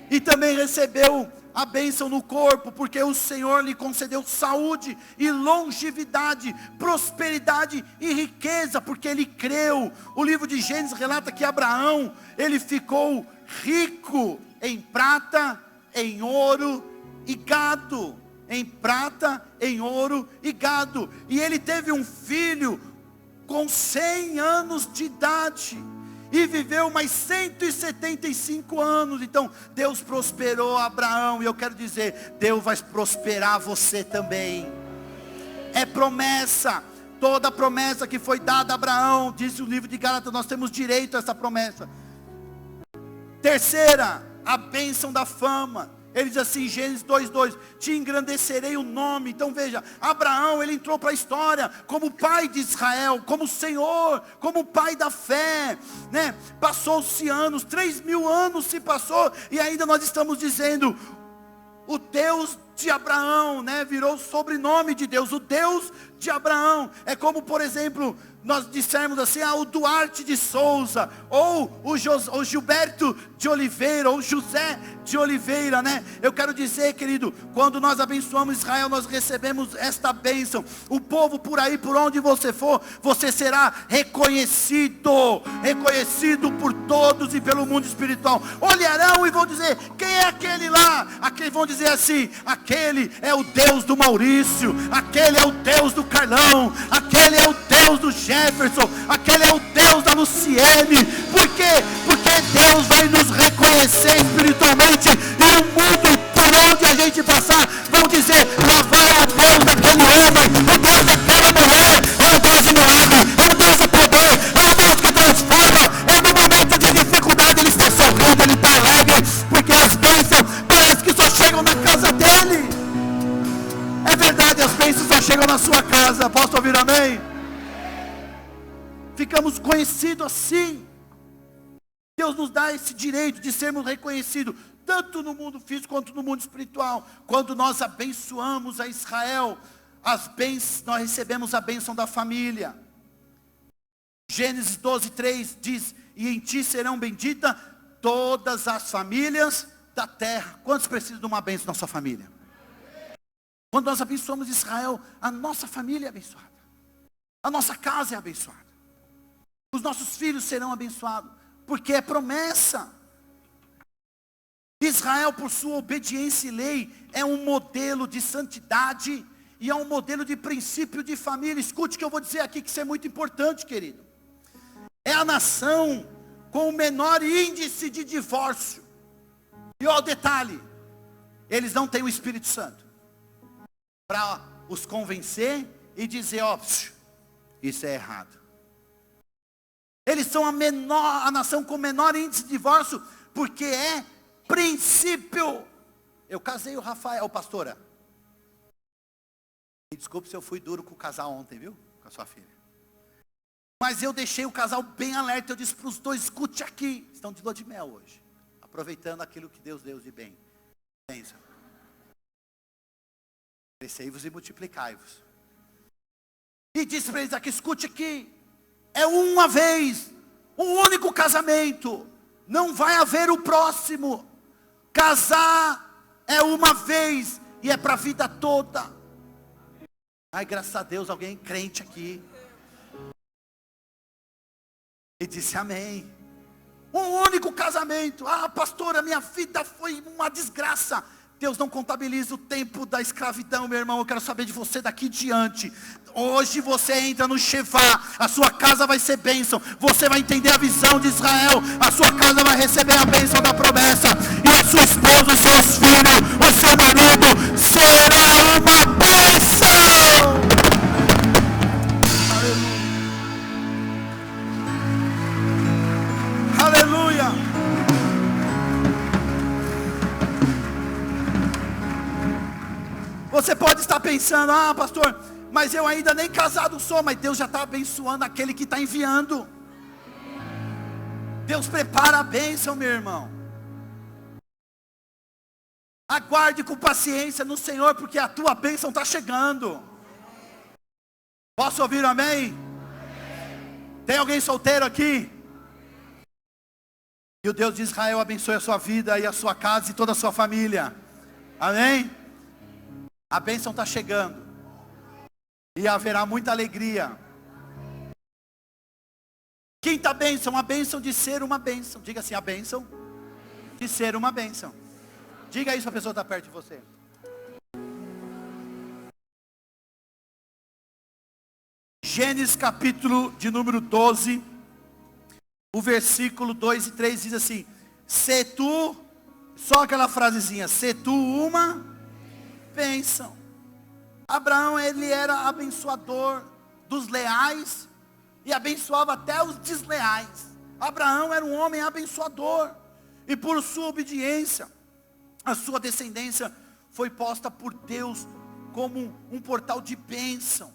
E também recebeu a bênção no corpo, porque o Senhor lhe concedeu saúde e longevidade, prosperidade e riqueza, porque ele creu. O livro de Gênesis relata que Abraão, ele ficou rico em prata, em ouro e gado. Em prata, em ouro e gado. E ele teve um filho com 100 anos de idade. E viveu mais 175 anos. Então Deus prosperou Abraão. E eu quero dizer, Deus vai prosperar você também. É promessa. Toda promessa que foi dada a Abraão, diz o livro de Gálatas, nós temos direito a essa promessa. Terceira, a bênção da fama. Ele diz assim, Gênesis 2:2, te engrandecerei o nome. Então veja, Abraão, ele entrou para a história como pai de Israel, como Senhor, como pai da fé, né? Passou-se anos, 3.000 anos se passou, e ainda nós estamos dizendo, o Deus de Abraão, né? Virou o sobrenome de Deus, o Deus de Abraão. É como, por exemplo, nós dissermos assim, o Duarte de Souza, ou o Gilberto de Oliveira, ou José de Oliveira, né? Eu quero dizer, querido, quando nós abençoamos Israel, nós recebemos esta bênção. O povo por aí, por onde você for, você será reconhecido por todos e pelo mundo espiritual. Olharão e vão dizer, quem é aquele lá? Aqueles vão dizer assim, aquele é o Deus do Maurício, aquele é o Deus do Carlão, aquele é o Deus do Jefferson, aquele é o Deus da Luciene. Por quê? Porque Deus vai nos reconhecer espiritualmente, e o mundo por onde a gente passar vão dizer, lá vai o Deus daquele homem, o Deus daquela mulher, é o Deus de milagre, é o Deus do poder, é o Deus que transforma. É no momento de dificuldade ele está sorrindo, ele está alegre, porque as bênçãos parece que só chegam na casa dele. É verdade, as bênçãos só chegam na sua casa. Posso ouvir amém? Ficamos conhecidos assim. Deus nos dá esse direito de sermos reconhecidos, tanto no mundo físico quanto no mundo espiritual. Quando nós abençoamos a Israel, nós recebemos a bênção da família. Gênesis 12:3 diz, e em ti serão benditas todas as famílias da terra. Quantos precisam de uma bênção na sua família? Quando nós abençoamos Israel, a nossa família é abençoada, a nossa casa é abençoada, os nossos filhos serão abençoados, porque é promessa. Israel, por sua obediência e lei, é um modelo de santidade e é um modelo de princípio de família. Escute o que eu vou dizer aqui, que isso é muito importante, querido. É a nação com o menor índice de divórcio. E olha o detalhe, eles não têm o Espírito Santo para os convencer e dizer, isso é errado. Eles são a nação com o menor índice de divórcio, porque é princípio. Eu casei o Rafael, pastora. Desculpe se eu fui duro com o casal ontem, viu? Com a sua filha. Mas eu deixei o casal bem alerta. Eu disse para os dois, escute aqui. Estão de lua de mel hoje. Aproveitando aquilo que Deus deu de bem. Pensa. Crescei-vos e multiplicai-vos. E disse para eles aqui, escute aqui. É uma vez, um único casamento. Não vai haver o próximo. Casar é uma vez e é para a vida toda. Ai, graças a Deus, alguém crente aqui. E disse amém. Um único casamento. Pastora, minha vida foi uma desgraça. Deus não contabiliza o tempo da escravidão, meu irmão. Eu quero saber de você daqui diante. Hoje você entra no Shevá, a sua casa vai ser bênção. Você vai entender a visão de Israel. A sua casa vai receber a bênção da promessa. E a sua esposa, os seus filhos, o seu marido será uma bênção. Aleluia. Aleluia. Você pode estar pensando, pastor, mas eu ainda nem casado sou, mas Deus já está abençoando aquele que está enviando. Deus prepara a bênção, meu irmão. Aguarde com paciência no Senhor, porque a tua bênção está chegando. Posso ouvir um amém? Tem alguém solteiro aqui? E o Deus de Israel abençoe a sua vida e a sua casa e toda a sua família. Amém? A bênção está chegando. E haverá muita alegria. Quinta bênção, a bênção de ser uma bênção. Diga assim, a bênção de ser uma bênção. Diga isso para a pessoa que está perto de você. Gênesis capítulo de número 12, o versículo 2 e 3 diz assim: se tu, só aquela frasezinha, se tu uma bênção. Abraão, ele era abençoador dos leais e abençoava até os desleais. Abraão era um homem abençoador, e por sua obediência, a sua descendência foi posta por Deus como um portal de bênção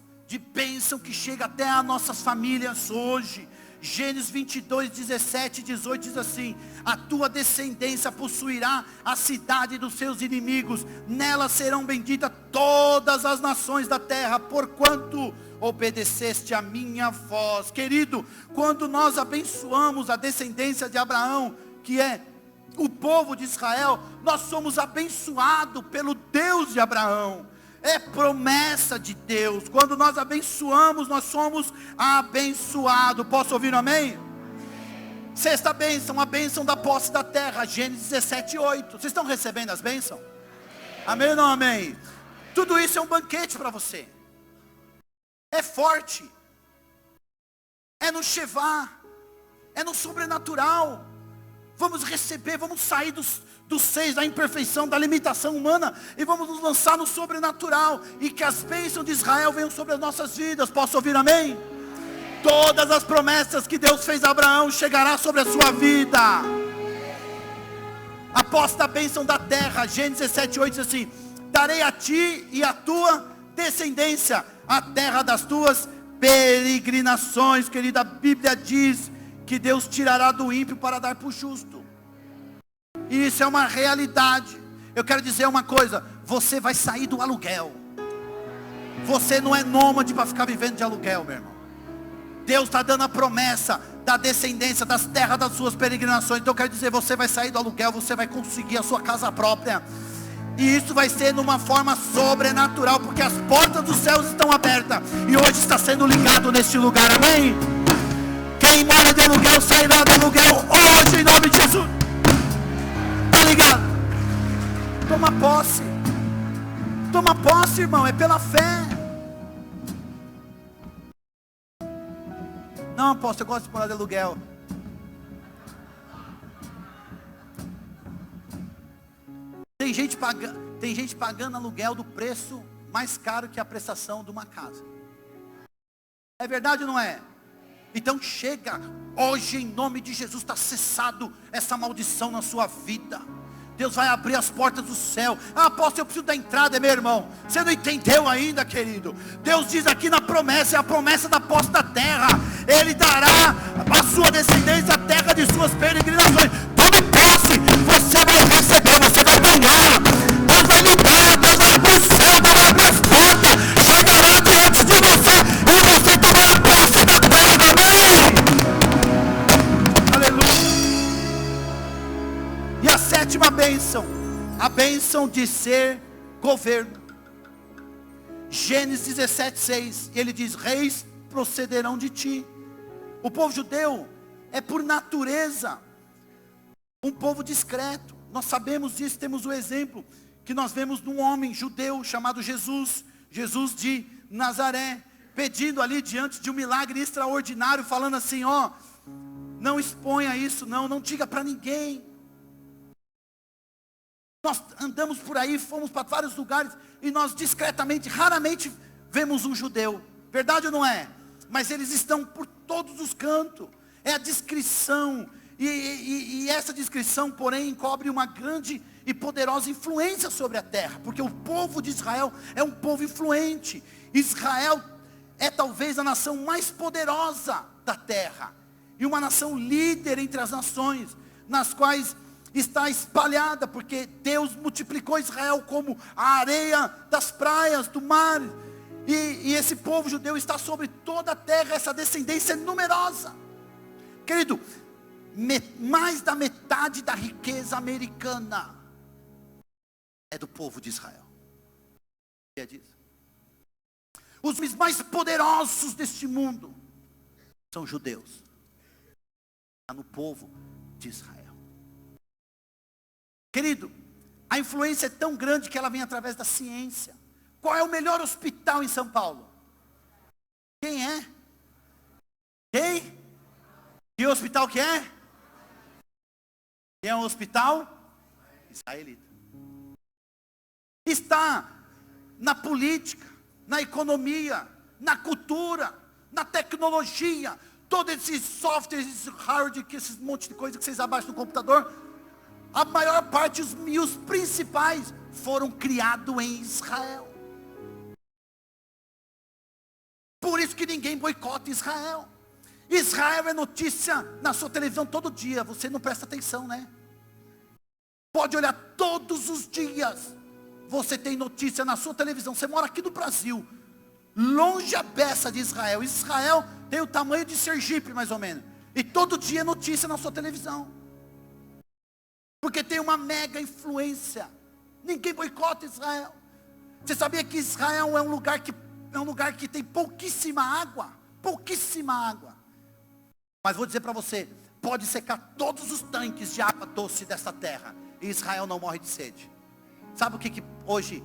que chega até as nossas famílias hoje. Gênesis 22, 17 e 18 diz assim: a tua descendência possuirá a cidade dos seus inimigos, nela serão benditas todas as nações da terra, porquanto obedeceste a minha voz. Querido, quando nós abençoamos a descendência de Abraão, que é o povo de Israel, nós somos abençoados pelo Deus de Abraão. É promessa de Deus. Quando nós abençoamos, nós somos abençoados. Posso ouvir um amém? Sexta bênção, a bênção da posse da terra. Gênesis 17, 8. Vocês estão recebendo as bênçãos? Amém ou não amém? Tudo isso é um banquete para você. É forte. É no Shevá. É no sobrenatural. Vamos receber, vamos sair dos seis, da imperfeição, da limitação humana, e vamos nos lançar no sobrenatural, e que as bênçãos de Israel venham sobre as nossas vidas. Posso ouvir amém? Todas as promessas que Deus fez a Abraão chegará sobre a sua vida. Após a bênção da terra, Gênesis 17, 8 diz assim: darei a ti e a tua descendência a terra das tuas peregrinações. Querida, a Bíblia diz que Deus tirará do ímpio para dar para o justo. E isso é uma realidade. Eu quero dizer uma coisa: você vai sair do aluguel. Você não é nômade para ficar vivendo de aluguel, meu irmão. Deus está dando a promessa da descendência, das terras das suas peregrinações. Então eu quero dizer, você vai sair do aluguel, você vai conseguir a sua casa própria. E isso vai ser numa forma sobrenatural, porque as portas dos céus estão abertas. E hoje está sendo ligado neste lugar, amém? Quem mora de aluguel sairá do aluguel hoje, em nome de Jesus. Está ligado? Toma posse. Toma posse, irmão, é pela fé. Não, apóstolo, eu gosto de morar de aluguel. Tem gente pagando aluguel do preço mais caro que a prestação de uma casa. É verdade ou não é? Então chega, hoje em nome de Jesus está cessado essa maldição na sua vida. Deus vai abrir as portas do céu. Ah, apóstolo, eu preciso da entrada, meu irmão. Você não entendeu ainda, querido. Deus diz aqui na promessa, é a promessa da posse da terra. Ele dará a sua descendência a terra de suas peregrinações. Tome posse, você vai receber, você vai ganhar. Deus vai lhe dar, Deus vai abrir o céu, Deus vai abrir as portas. Chegará diante de você e você tomará posse da terra, amém? Aleluia. E a sétima bênção, a bênção de ser governo. Gênesis 17, 6, ele diz: reis procederão de ti. O povo judeu é por natureza um povo discreto. Nós sabemos disso, temos o exemplo que nós vemos num homem judeu chamado Jesus, Jesus de Nazaré, pedindo ali diante de um milagre extraordinário, falando assim: ó, não exponha isso, não diga para ninguém. Nós andamos por aí, fomos para vários lugares, e nós discretamente, raramente vemos um judeu. Verdade ou não é? Mas eles estão por todos os cantos. É a discrição. E essa discrição, porém, encobre uma grande e poderosa influência sobre a terra. Porque o povo de Israel é um povo influente. Israel é talvez a nação mais poderosa da terra. e uma nação líder entre as nações, nas quais está espalhada, porque Deus multiplicou Israel como a areia das praias, do mar, e esse povo judeu está sobre toda a terra, essa descendência é numerosa. Querido, mais da metade da riqueza americana é do povo de Israel. É disso. Os homens mais poderosos deste mundo são judeus. Está no povo de Israel. Querido, a influência é tão grande que ela vem através da ciência. Qual é o melhor hospital em São Paulo? Quem é? Quem? Que hospital que é? É um hospital israelita. Está na política, na economia, na cultura, na tecnologia, todos esses softwares, esses hardware, esses monte de coisa que vocês abaixam no computador, a maior parte e os principais foram criados em Israel. Por isso que ninguém boicota Israel. Israel é notícia na sua televisão todo dia. Você não presta atenção, né? Pode olhar todos os dias. Você tem notícia na sua televisão. Você mora aqui no Brasil, longe a beça de Israel. Israel tem o tamanho de Sergipe, mais ou menos. E todo dia é notícia na sua televisão. Porque tem uma mega influência. Ninguém boicota Israel. Você sabia que Israel é um lugar que tem pouquíssima água? Pouquíssima água. Mas vou dizer para você, pode secar todos os tanques de água doce dessa terra, e Israel não morre de sede. Sabe o que hoje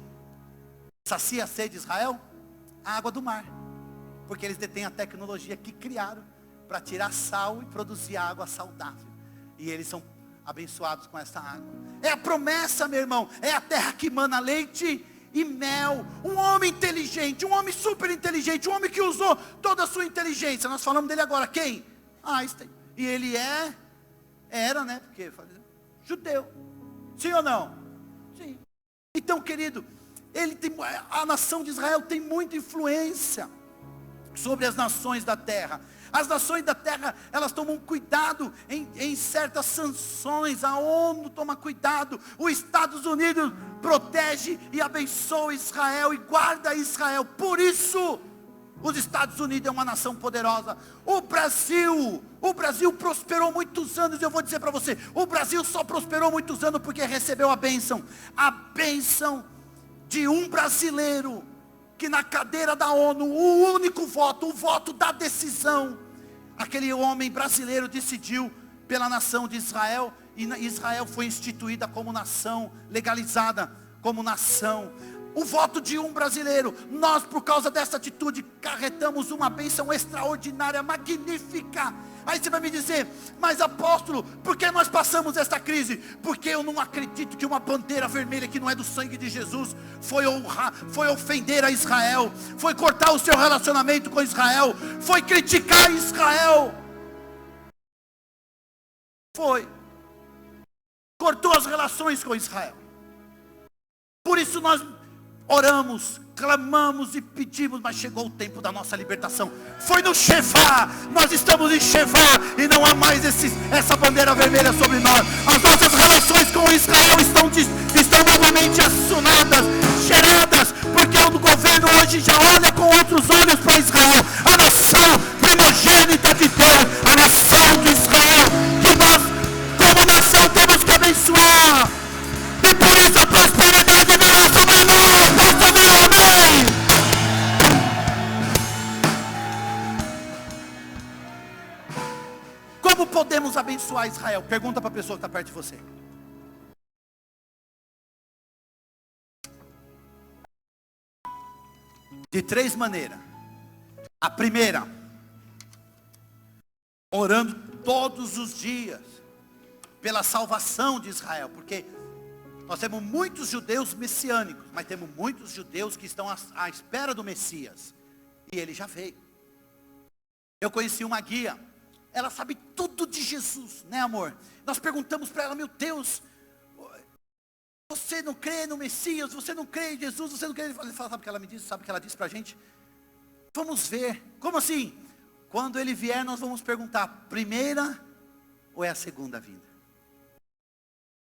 sacia a sede de Israel? A água do mar. Porque eles detêm a tecnologia que criaram para tirar sal e produzir água saudável. E eles são abençoados com essa água. É a promessa, meu irmão. É a terra que mana leite e mel. Um homem inteligente, um homem super inteligente, um homem que usou toda a sua inteligência. Nós falamos dele agora, quem? Einstein. E ele era, né? Porque judeu. Sim ou não? Sim. Então, querido, a nação de Israel tem muita influência sobre as nações da terra. As nações da terra, elas tomam cuidado em certas sanções. A ONU toma cuidado. Os Estados Unidos protege e abençoa Israel e guarda Israel. Por isso, os Estados Unidos é uma nação poderosa. O Brasil prosperou muitos anos. Eu vou dizer para você, o Brasil só prosperou muitos anos porque recebeu a bênção de um brasileiro, que na cadeira da ONU, o único voto, o voto da decisão, aquele homem brasileiro decidiu pela nação de Israel, e Israel foi instituída como nação, legalizada como nação. O voto de um brasileiro. Nós, por causa dessa atitude, carretamos uma bênção extraordinária, magnífica. Aí você vai me dizer, mas apóstolo, por que nós passamos essa crise? Porque eu não acredito que uma bandeira vermelha que não é do sangue de Jesus foi ofender a Israel, foi cortar o seu relacionamento com Israel, foi criticar Israel. Cortou as relações com Israel. Por isso nós oramos, clamamos e pedimos, mas chegou o tempo da nossa libertação. Foi no Shefá, nós estamos em Shefá, e não há mais essa bandeira vermelha sobre nós. As nossas relações com Israel estão novamente assunadas, geradas, porque o governo hoje já olha com outros olhos para Israel, a nação primogênita de Deus, a nação de Israel, que nós, como nação, temos que abençoar. E por isso a prosperidade virá sobre nós. Posso ouvir um amém? Como podemos abençoar Israel? Pergunta para a pessoa que está perto de você. De 3 maneiras. A primeira, orando todos os dias pela salvação de Israel, porque nós temos muitos judeus messiânicos, mas temos muitos judeus que estão à espera do Messias. E ele já veio. Eu conheci uma guia. Ela sabe tudo de Jesus, né, amor? Nós perguntamos para ela, meu Deus, você não crê no Messias? Você não crê em Jesus? Você não crê? Ela fala, sabe o que ela me disse? Sabe o que ela disse para a gente? Vamos ver. Como assim? Quando ele vier, nós vamos perguntar: primeira ou é a segunda vinda?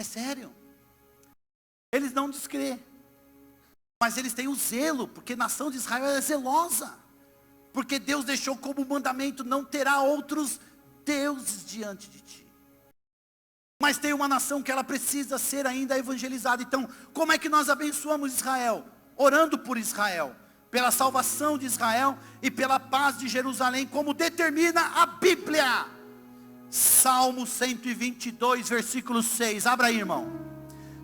É sério. Eles não descrê, mas eles têm o zelo, porque a nação de Israel é zelosa. Porque Deus deixou como mandamento: não terá outros deuses diante de ti. Mas tem uma nação que ela precisa ser ainda evangelizada. Então, como é que nós abençoamos Israel? Orando por Israel, pela salvação de Israel e pela paz de Jerusalém, como determina a Bíblia. Salmo 122, versículo 6. Abra aí, irmão.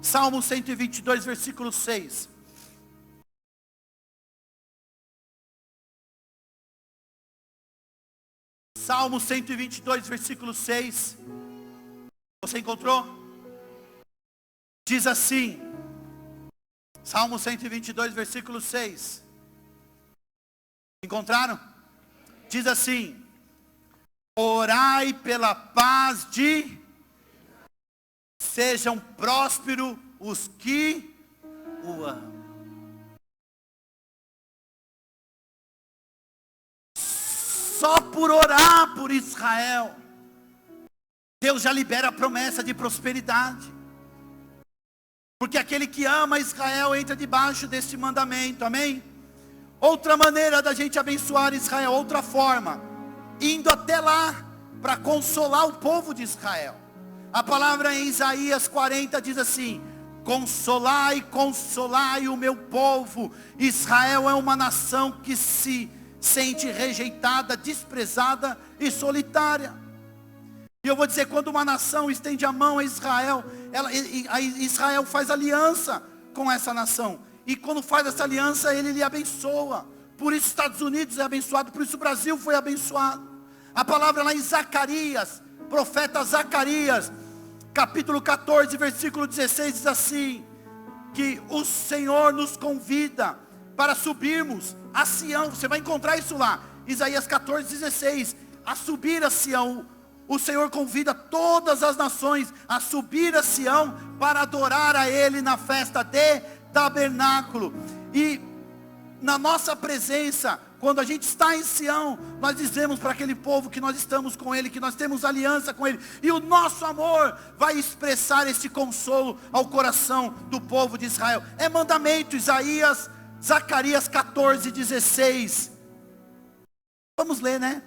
Salmo 122, versículo 6. Salmo 122, versículo 6. Você encontrou? Diz assim, Salmo 122, versículo 6. Encontraram? Diz assim: orai pela paz de... sejam prósperos os que o amam. Só por orar por Israel, Deus já libera a promessa de prosperidade. Porque aquele que ama Israel entra debaixo desse mandamento, amém? Outra maneira da gente abençoar Israel, outra forma, indo até lá para consolar o povo de Israel. A palavra em Isaías 40 diz assim: consolai, consolai o meu povo. Israel é uma nação que se sente rejeitada, desprezada e solitária. E eu vou dizer, quando uma nação estende a mão a Israel, Israel faz aliança com essa nação. E quando faz essa aliança, ele lhe abençoa. Por isso Estados Unidos é abençoado, por isso o Brasil foi abençoado. A palavra lá em Zacarias, profeta Zacarias, capítulo 14, versículo 16, diz assim: que o Senhor nos convida para subirmos a Sião. Você vai encontrar isso lá, Isaías 14, 16. A subir a Sião. O Senhor convida todas as nações a subir a Sião para adorar a Ele na festa de tabernáculo. E na nossa presença, quando a gente está em Sião, nós dizemos para aquele povo que nós estamos com Ele, que nós temos aliança com Ele, e o nosso amor vai expressar esse consolo ao coração do povo de Israel. É mandamento, Zacarias 14, 16. Vamos ler, né?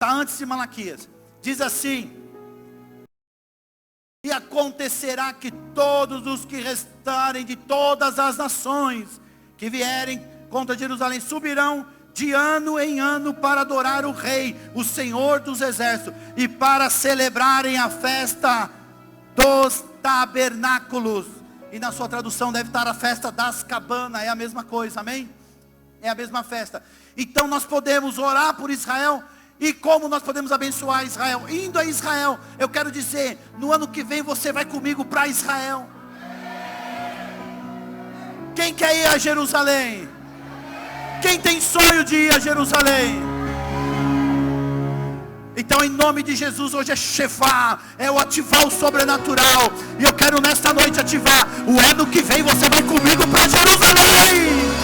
Antes de Malaquias, diz assim: e acontecerá que todos os que restarem de todas as nações que vierem contra Jerusalém subirão de ano em ano para adorar o Rei, o Senhor dos Exércitos, e para celebrarem a festa dos tabernáculos. E na sua tradução deve estar a festa das cabanas, é a mesma coisa, amém? É a mesma festa. Então nós podemos orar por Israel. E como nós podemos abençoar Israel? Indo a Israel. Eu quero dizer, no ano que vem você vai comigo para Israel. Quem quer ir a Jerusalém? Quem tem sonho de ir a Jerusalém? Então em nome de Jesus, hoje é Shefá, é o ativar o sobrenatural. E eu quero nesta noite ativar. O ano que vem você vai comigo para Jerusalém.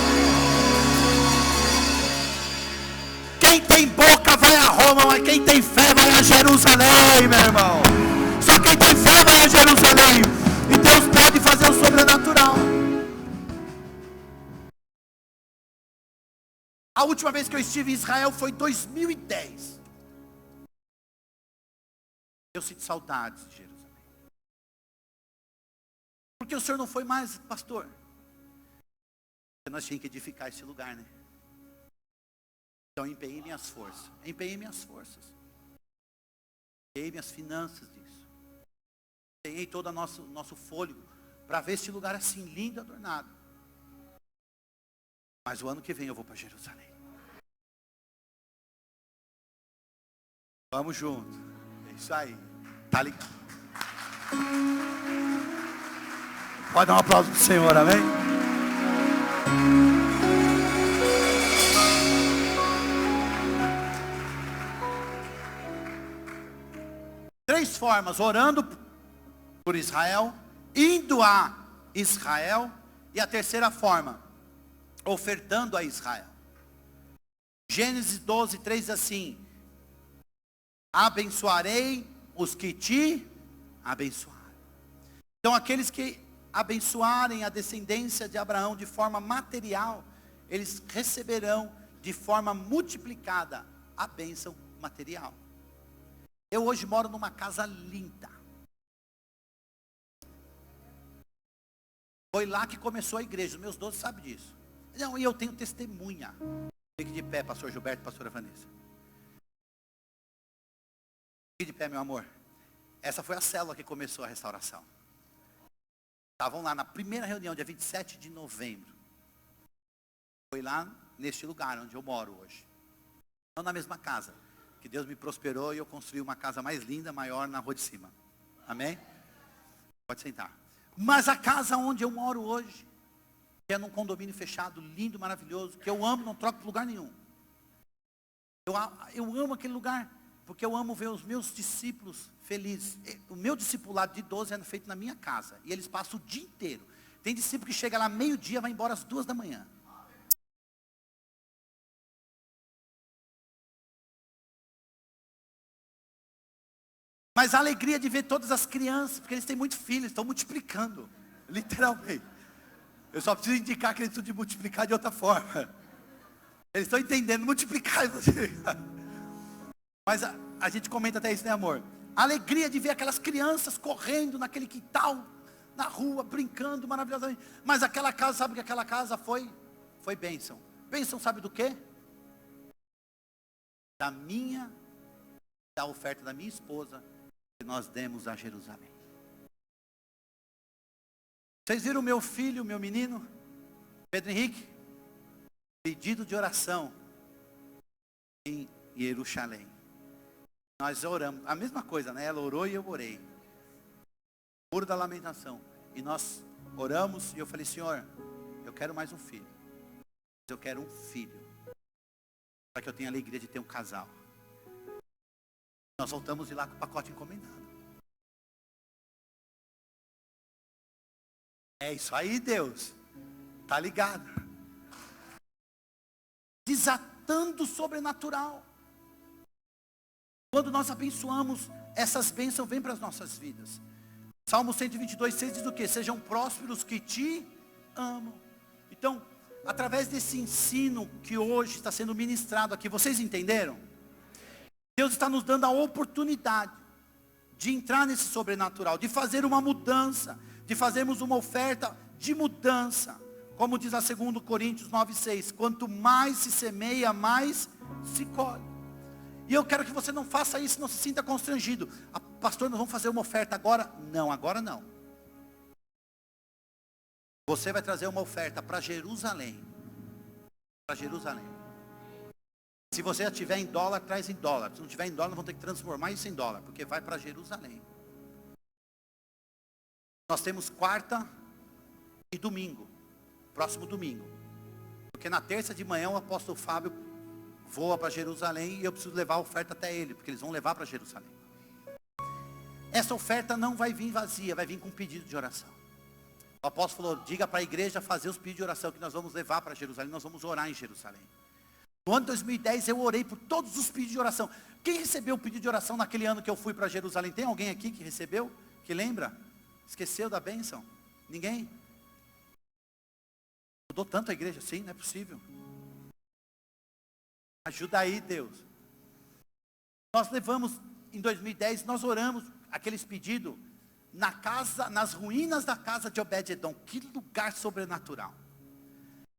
Quem tem boca vai a Roma, mas quem tem fé vai a Jerusalém, meu irmão. Só quem tem fé vai a Jerusalém. E Deus pode fazer o sobrenatural. A última vez que eu estive em Israel foi em 2010. Eu sinto saudades de Jerusalém. Porque o senhor não foi mais, pastor? Nós tínhamos que edificar esse lugar, né? Então empenhei minhas forças. Empenhei minhas forças. Empenhei minhas finanças nisso. Empenhei todo o nosso fôlego para ver esse lugar assim, lindo, adornado. Mas o ano que vem eu vou para Jerusalém. Vamos junto. É isso aí. Tá ligado? Pode dar um aplauso pro Senhor, amém? Três formas: orando por Israel, indo a Israel, e a terceira forma, ofertando a Israel. Gênesis 12, 3 diz assim: abençoarei os que te abençoarem. Então aqueles que abençoarem a descendência de Abraão de forma material, eles receberão de forma multiplicada a bênção material. Eu hoje moro numa casa linda. Foi lá que começou a igreja, os meus 12 sabem disso. Não, e eu tenho testemunha. Fique de pé, pastor Gilberto, pastora Vanessa. Fique de pé, meu amor. Essa foi a célula que começou a restauração. Estavam lá na primeira reunião, dia 27 de novembro. Foi lá neste lugar onde eu moro hoje. Não na mesma casa. Que Deus me prosperou e eu construí uma casa mais linda, maior na rua de cima. Amém? Pode sentar. Mas a casa onde eu moro hoje, que é num condomínio fechado, lindo, maravilhoso, que eu amo, não troco por lugar nenhum. Eu amo aquele lugar, porque eu amo ver os meus discípulos felizes. O meu discipulado de 12 é feito na minha casa, e eles passam o dia inteiro. Tem discípulo que chega lá meio-dia, vai embora às 2 da manhã. Mas a alegria de ver todas as crianças, porque eles têm muitos filhos, estão multiplicando, literalmente. Eu só preciso indicar que eles precisam de multiplicar de outra forma. Eles estão entendendo, multiplicar. Mas a gente comenta até isso, né, amor? A alegria de ver aquelas crianças correndo naquele quintal, na rua, brincando maravilhosamente. Mas aquela casa, sabe o que aquela casa foi? Foi bênção. Bênção sabe do quê? Da oferta da minha esposa, que nós demos a Jerusalém. Vocês viram o meu filho, meu menino, Pedro Henrique? Pedido de oração em Jerusalém. Nós oramos, a mesma coisa, né? Ela orou e eu orei. Muro da lamentação. E nós oramos e eu falei: Senhor, eu quero mais um filho. Eu quero um filho. Para que eu tenha a alegria de ter um casal. Nós voltamos de lá com o pacote encomendado. É isso aí, Deus. Tá ligado? Desatando o sobrenatural. Quando nós abençoamos, essas bênçãos vêm para as nossas vidas. Salmo 122, 6 diz o quê? Sejam prósperos que te amam. Então, através desse ensino que hoje está sendo ministrado aqui, vocês entenderam? Deus está nos dando a oportunidade de entrar nesse sobrenatural, de fazer uma mudança, de fazermos uma oferta de mudança. Como diz a 2 Coríntios 9,6, quanto mais se semeia, mais se colhe. E eu quero que você não faça isso, não se sinta constrangido. Pastor, nós vamos fazer uma oferta agora? Não, agora não. Você vai trazer uma oferta para Jerusalém. Para Jerusalém. Se você já tiver em dólar, traz em dólar. Se não tiver em dólar, vão ter que transformar isso em dólar, porque vai para Jerusalém. Nós temos quarta e domingo. Próximo domingo. Porque na terça de manhã o apóstolo Fábio voa para Jerusalém e eu preciso levar a oferta até ele, porque eles vão levar para Jerusalém. Essa oferta não vai vir vazia, vai vir com pedido de oração. O apóstolo falou: diga para a igreja fazer os pedidos de oração que nós vamos levar para Jerusalém, nós vamos orar em Jerusalém. No ano de 2010 eu orei por todos os pedidos de oração. Quem recebeu o pedido de oração naquele ano que eu fui para Jerusalém? Tem alguém aqui que recebeu? Que lembra? Esqueceu da bênção? Ninguém? Mudou tanto a igreja assim? Não é possível. Ajuda aí, Deus. Nós levamos em 2010, nós oramos aqueles pedidos na casa, nas ruínas da casa de Obed-edom. Que lugar sobrenatural.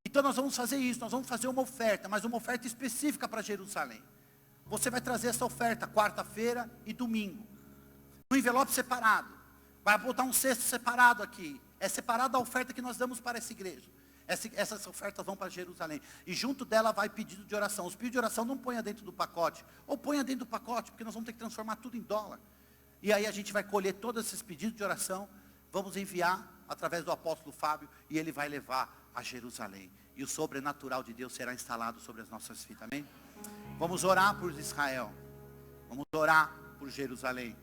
Então nós vamos fazer isso, nós vamos fazer uma oferta, mas uma oferta específica para Jerusalém. Você vai trazer essa oferta quarta-feira e domingo. No envelope separado. Vai botar um cesto separado aqui. É separado a oferta que nós damos para essa igreja. Essas ofertas vão para Jerusalém. E junto dela vai pedido de oração. Os pedidos de oração não ponha dentro do pacote. Ou ponha dentro do pacote, porque nós vamos ter que transformar tudo em dólar. E aí a gente vai colher todos esses pedidos de oração. Vamos enviar através do apóstolo Fábio. E ele vai levar a Jerusalém. E o sobrenatural de Deus será instalado sobre as nossas vidas. Amém? Vamos orar por Israel. Vamos orar por Jerusalém.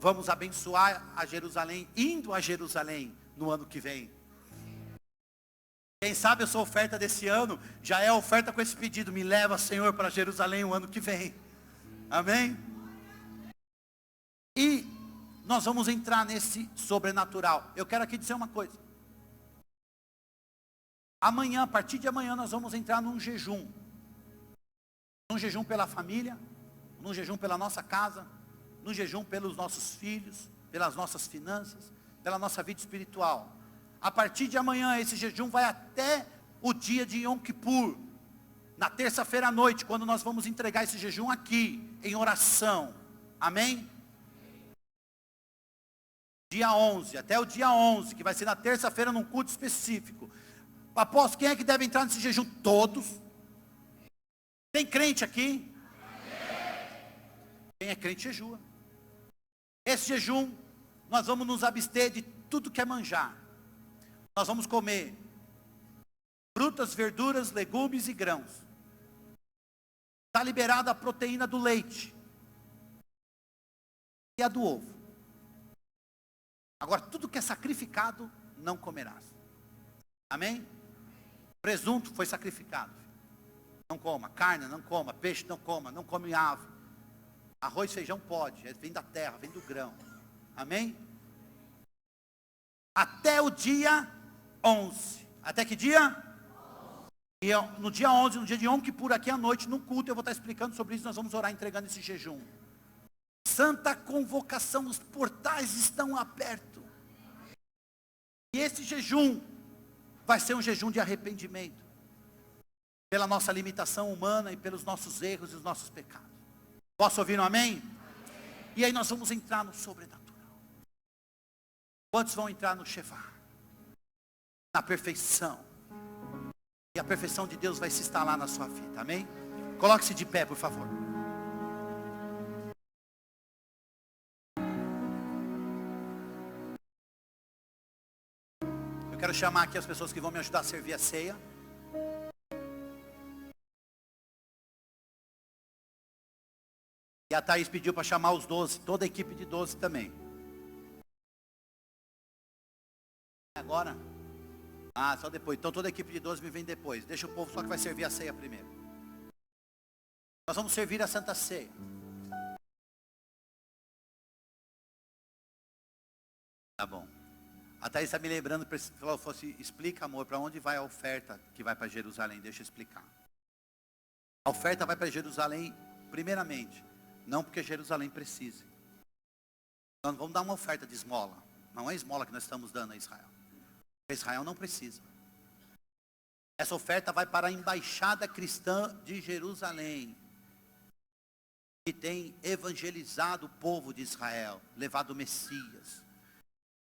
vamos abençoar a Jerusalém, indo a Jerusalém no ano que vem. Quem sabe a sua oferta desse ano já é a oferta com esse pedido: me leva, Senhor, para Jerusalém o ano que vem. Amém? E nós vamos entrar nesse sobrenatural. Eu quero aqui dizer uma coisa. Amanhã, a partir de amanhã, nós vamos entrar num jejum. Num jejum pela família, num jejum pela nossa casa, num jejum pelos nossos filhos, pelas nossas finanças, pela nossa vida espiritual. A partir de amanhã, esse jejum vai até o dia de Yom Kippur, na terça-feira à noite, quando nós vamos entregar esse jejum aqui, em oração. Amém? Dia 11, até o dia 11, que vai ser na terça-feira, num culto específico. Apóstolo, quem é que deve entrar nesse jejum? Todos. Tem crente aqui? Quem é crente jejua. Esse jejum, nós vamos nos abster de tudo que é manjar. Nós vamos comer frutas, verduras, legumes e grãos. Está liberada a proteína do leite e a do ovo. Agora, tudo que é sacrificado, não comerás. Amém? Presunto foi sacrificado. Não coma. Carne, não coma. Peixe, não coma. Não come ave. Arroz, feijão pode. Vem da terra, vem do grão. Amém? Até o dia 11. Até que dia? E no dia 11, no dia de Yom Kippur, aqui à noite, no culto, eu vou estar explicando sobre isso. Nós vamos orar entregando esse jejum. Santa convocação, os portais estão abertos. E esse jejum vai ser um jejum de arrependimento. Pela nossa limitação humana e pelos nossos erros e os nossos pecados. Posso ouvir um amém? E aí nós vamos entrar no sobrenatural. Quantos vão entrar no Shevá? Na perfeição. E a perfeição de Deus vai se instalar na sua vida, amém? Coloque-se de pé, por favor. Eu quero chamar aqui as pessoas que vão me ajudar a servir a ceia. E a Thaís pediu para chamar os 12, toda a equipe de 12 também. Agora? Ah, só depois. Então toda a equipe de 12 me vem depois. Deixa o povo só que vai servir a ceia primeiro. Nós vamos servir a Santa Ceia. Tá bom. A Thaís está me lembrando, falou assim, explica, amor, para onde vai a oferta que vai para Jerusalém? Deixa eu explicar. A oferta vai para Jerusalém, primeiramente, não porque Jerusalém precise. Nós vamos dar uma oferta de esmola. Não é esmola que nós estamos dando a Israel. Israel não precisa. Essa oferta vai para a embaixada cristã de Jerusalém, que tem evangelizado o povo de Israel, levado o Messias,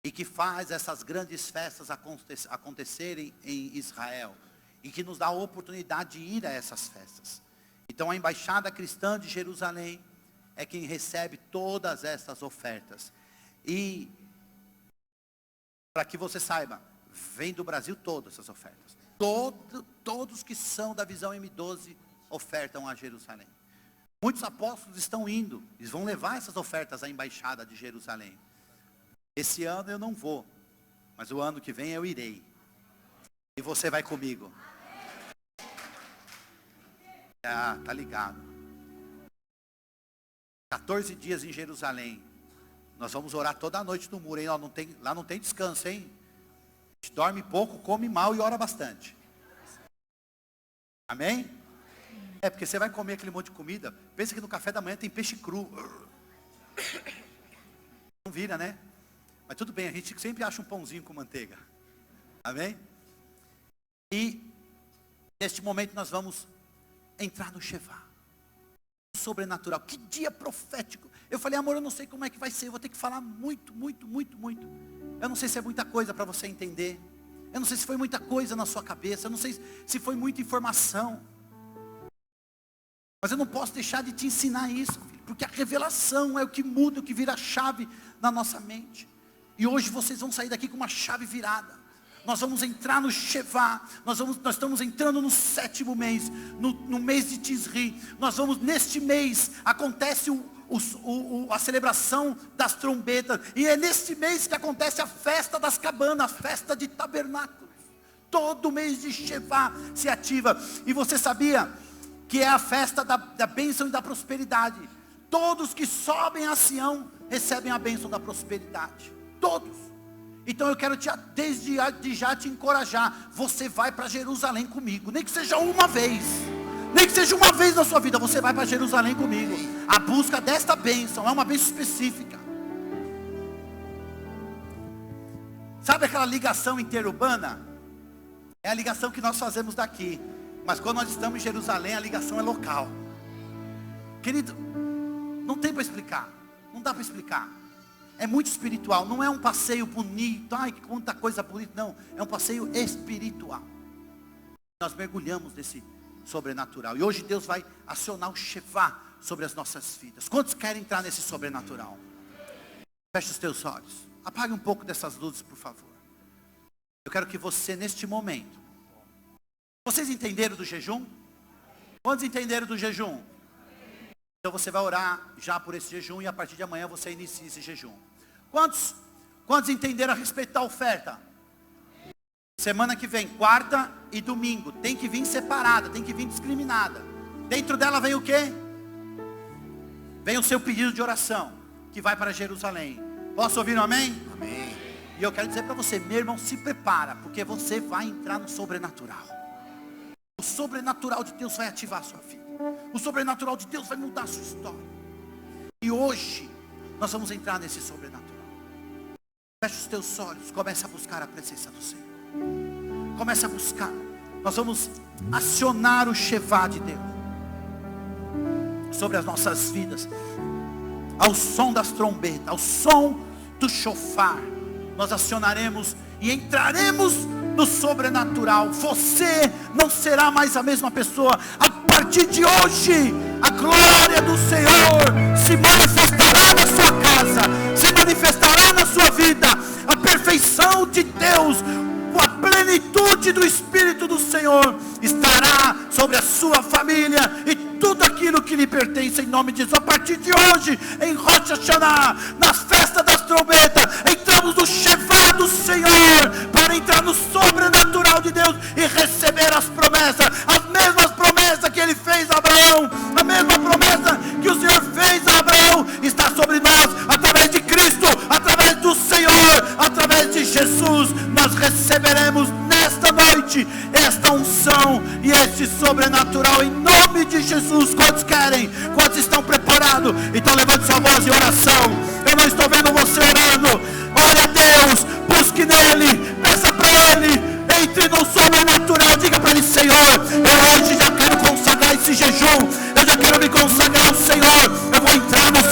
e que faz essas grandes festas acontecerem em Israel, e que nos dá a oportunidade de ir a essas festas. Então a embaixada cristã de Jerusalém é quem recebe todas essas ofertas. E para que você saiba, vem do Brasil todas essas ofertas. Todos que são da visão M12 ofertam a Jerusalém. Muitos apóstolos estão indo, eles vão levar essas ofertas à embaixada de Jerusalém. Esse ano eu não vou, mas o ano que vem eu irei. E você vai comigo. Ah, tá ligado. 14 dias em Jerusalém. Nós vamos orar toda noite no muro, hein? Lá não tem descanso, hein? A gente dorme pouco, come mal e ora bastante. Amém? É porque você vai comer aquele monte de comida. Pensa que no café da manhã tem peixe cru. Não vira, né? Mas tudo bem, a gente sempre acha um pãozinho com manteiga. Amém? E neste momento nós vamos entrar no Shevá. Sobrenatural. Que dia profético. Eu falei, amor, eu não sei como é que vai ser. Eu vou ter que falar muito. Eu não sei se é muita coisa para você entender. Eu não sei se foi muita coisa na sua cabeça. Eu não sei se foi muita informação. Mas eu não posso deixar de te ensinar isso, filho, porque a revelação é o que muda, o que vira a chave na nossa mente. E hoje vocês vão sair daqui com uma chave virada. Nós vamos entrar no Shevá. Nós estamos entrando no 7º mês, no mês de Tisri. Neste mês acontece a celebração das trombetas. E é neste mês que acontece a festa das cabanas, a festa de tabernáculos. Todo mês de Shevá se ativa. E você sabia que é a festa da bênção e da prosperidade? Todos que sobem a Sião recebem a bênção da prosperidade. Todos. Então eu quero desde já te encorajar. Você vai para Jerusalém comigo, nem que seja uma vez. Nem que seja uma vez na sua vida, você vai para Jerusalém comigo. A busca desta bênção é uma bênção específica. Sabe aquela ligação interurbana? É a ligação que nós fazemos daqui. Mas quando nós estamos em Jerusalém, a ligação é local. Querido, não tem para explicar. Não dá para explicar. É muito espiritual. Não é um passeio bonito. Ai, que quanta coisa bonita. Não, é um passeio espiritual. Nós mergulhamos nesse sobrenatural. E hoje Deus vai acionar o Shevá sobre as nossas vidas. Quantos querem entrar nesse sobrenatural? Feche os teus olhos. Apague um pouco dessas luzes, por favor. Eu quero que você, neste momento... Vocês entenderam do jejum? Quantos entenderam do jejum? Então você vai orar já por esse jejum. E a partir de amanhã você inicia esse jejum. Quantos entenderam a respeito da oferta? Semana que vem, quarta e domingo, tem que vir separada, tem que vir discriminada. Dentro dela vem o quê? Vem o seu pedido de oração, que vai para Jerusalém. Posso ouvir um amém? Amém. E eu quero dizer para você, meu irmão, se prepara, porque você vai entrar no sobrenatural. O sobrenatural de Deus vai ativar a sua vida. O sobrenatural de Deus vai mudar a sua história. E hoje, nós vamos entrar nesse sobrenatural. Feche os teus olhos, comece a buscar a presença do Senhor. Comece a buscar. Nós vamos acionar o Shevá de Deus sobre as nossas vidas. Ao som das trombetas, ao som do shofar, nós acionaremos e entraremos no sobrenatural. Você não será mais a mesma pessoa. A partir de hoje, a glória do Senhor se manifestará na sua casa, se manifestará na sua vida. A perfeição de Deus, a plenitude do Espírito do Senhor estará sobre a sua família e tudo aquilo que lhe pertence, em nome de Jesus. A partir de hoje, em Rosh Hashanah, nas festas das trombetas, entramos no Shevá do Senhor, para entrar no sobrenatural de Deus e receber as promessas, as mesmas promessas que Ele fez a Abraão, a mesma promessa que o Senhor fez a Abraão, está sobre nós, através de Cristo, através do Senhor, através de Jesus. Nós receberemos nesta noite esta unção e este sobrenatural, em nome de Jesus. Quantos querem? Quantos estão preparados? Então levante sua voz em oração. Eu não estou vendo você orando. Ore a Deus, busque nele, peça para ele, entre no sobrenatural. Diga para ele: Senhor, eu hoje já quero consagrar esse jejum, eu já quero me consagrar ao Senhor, eu vou entrar no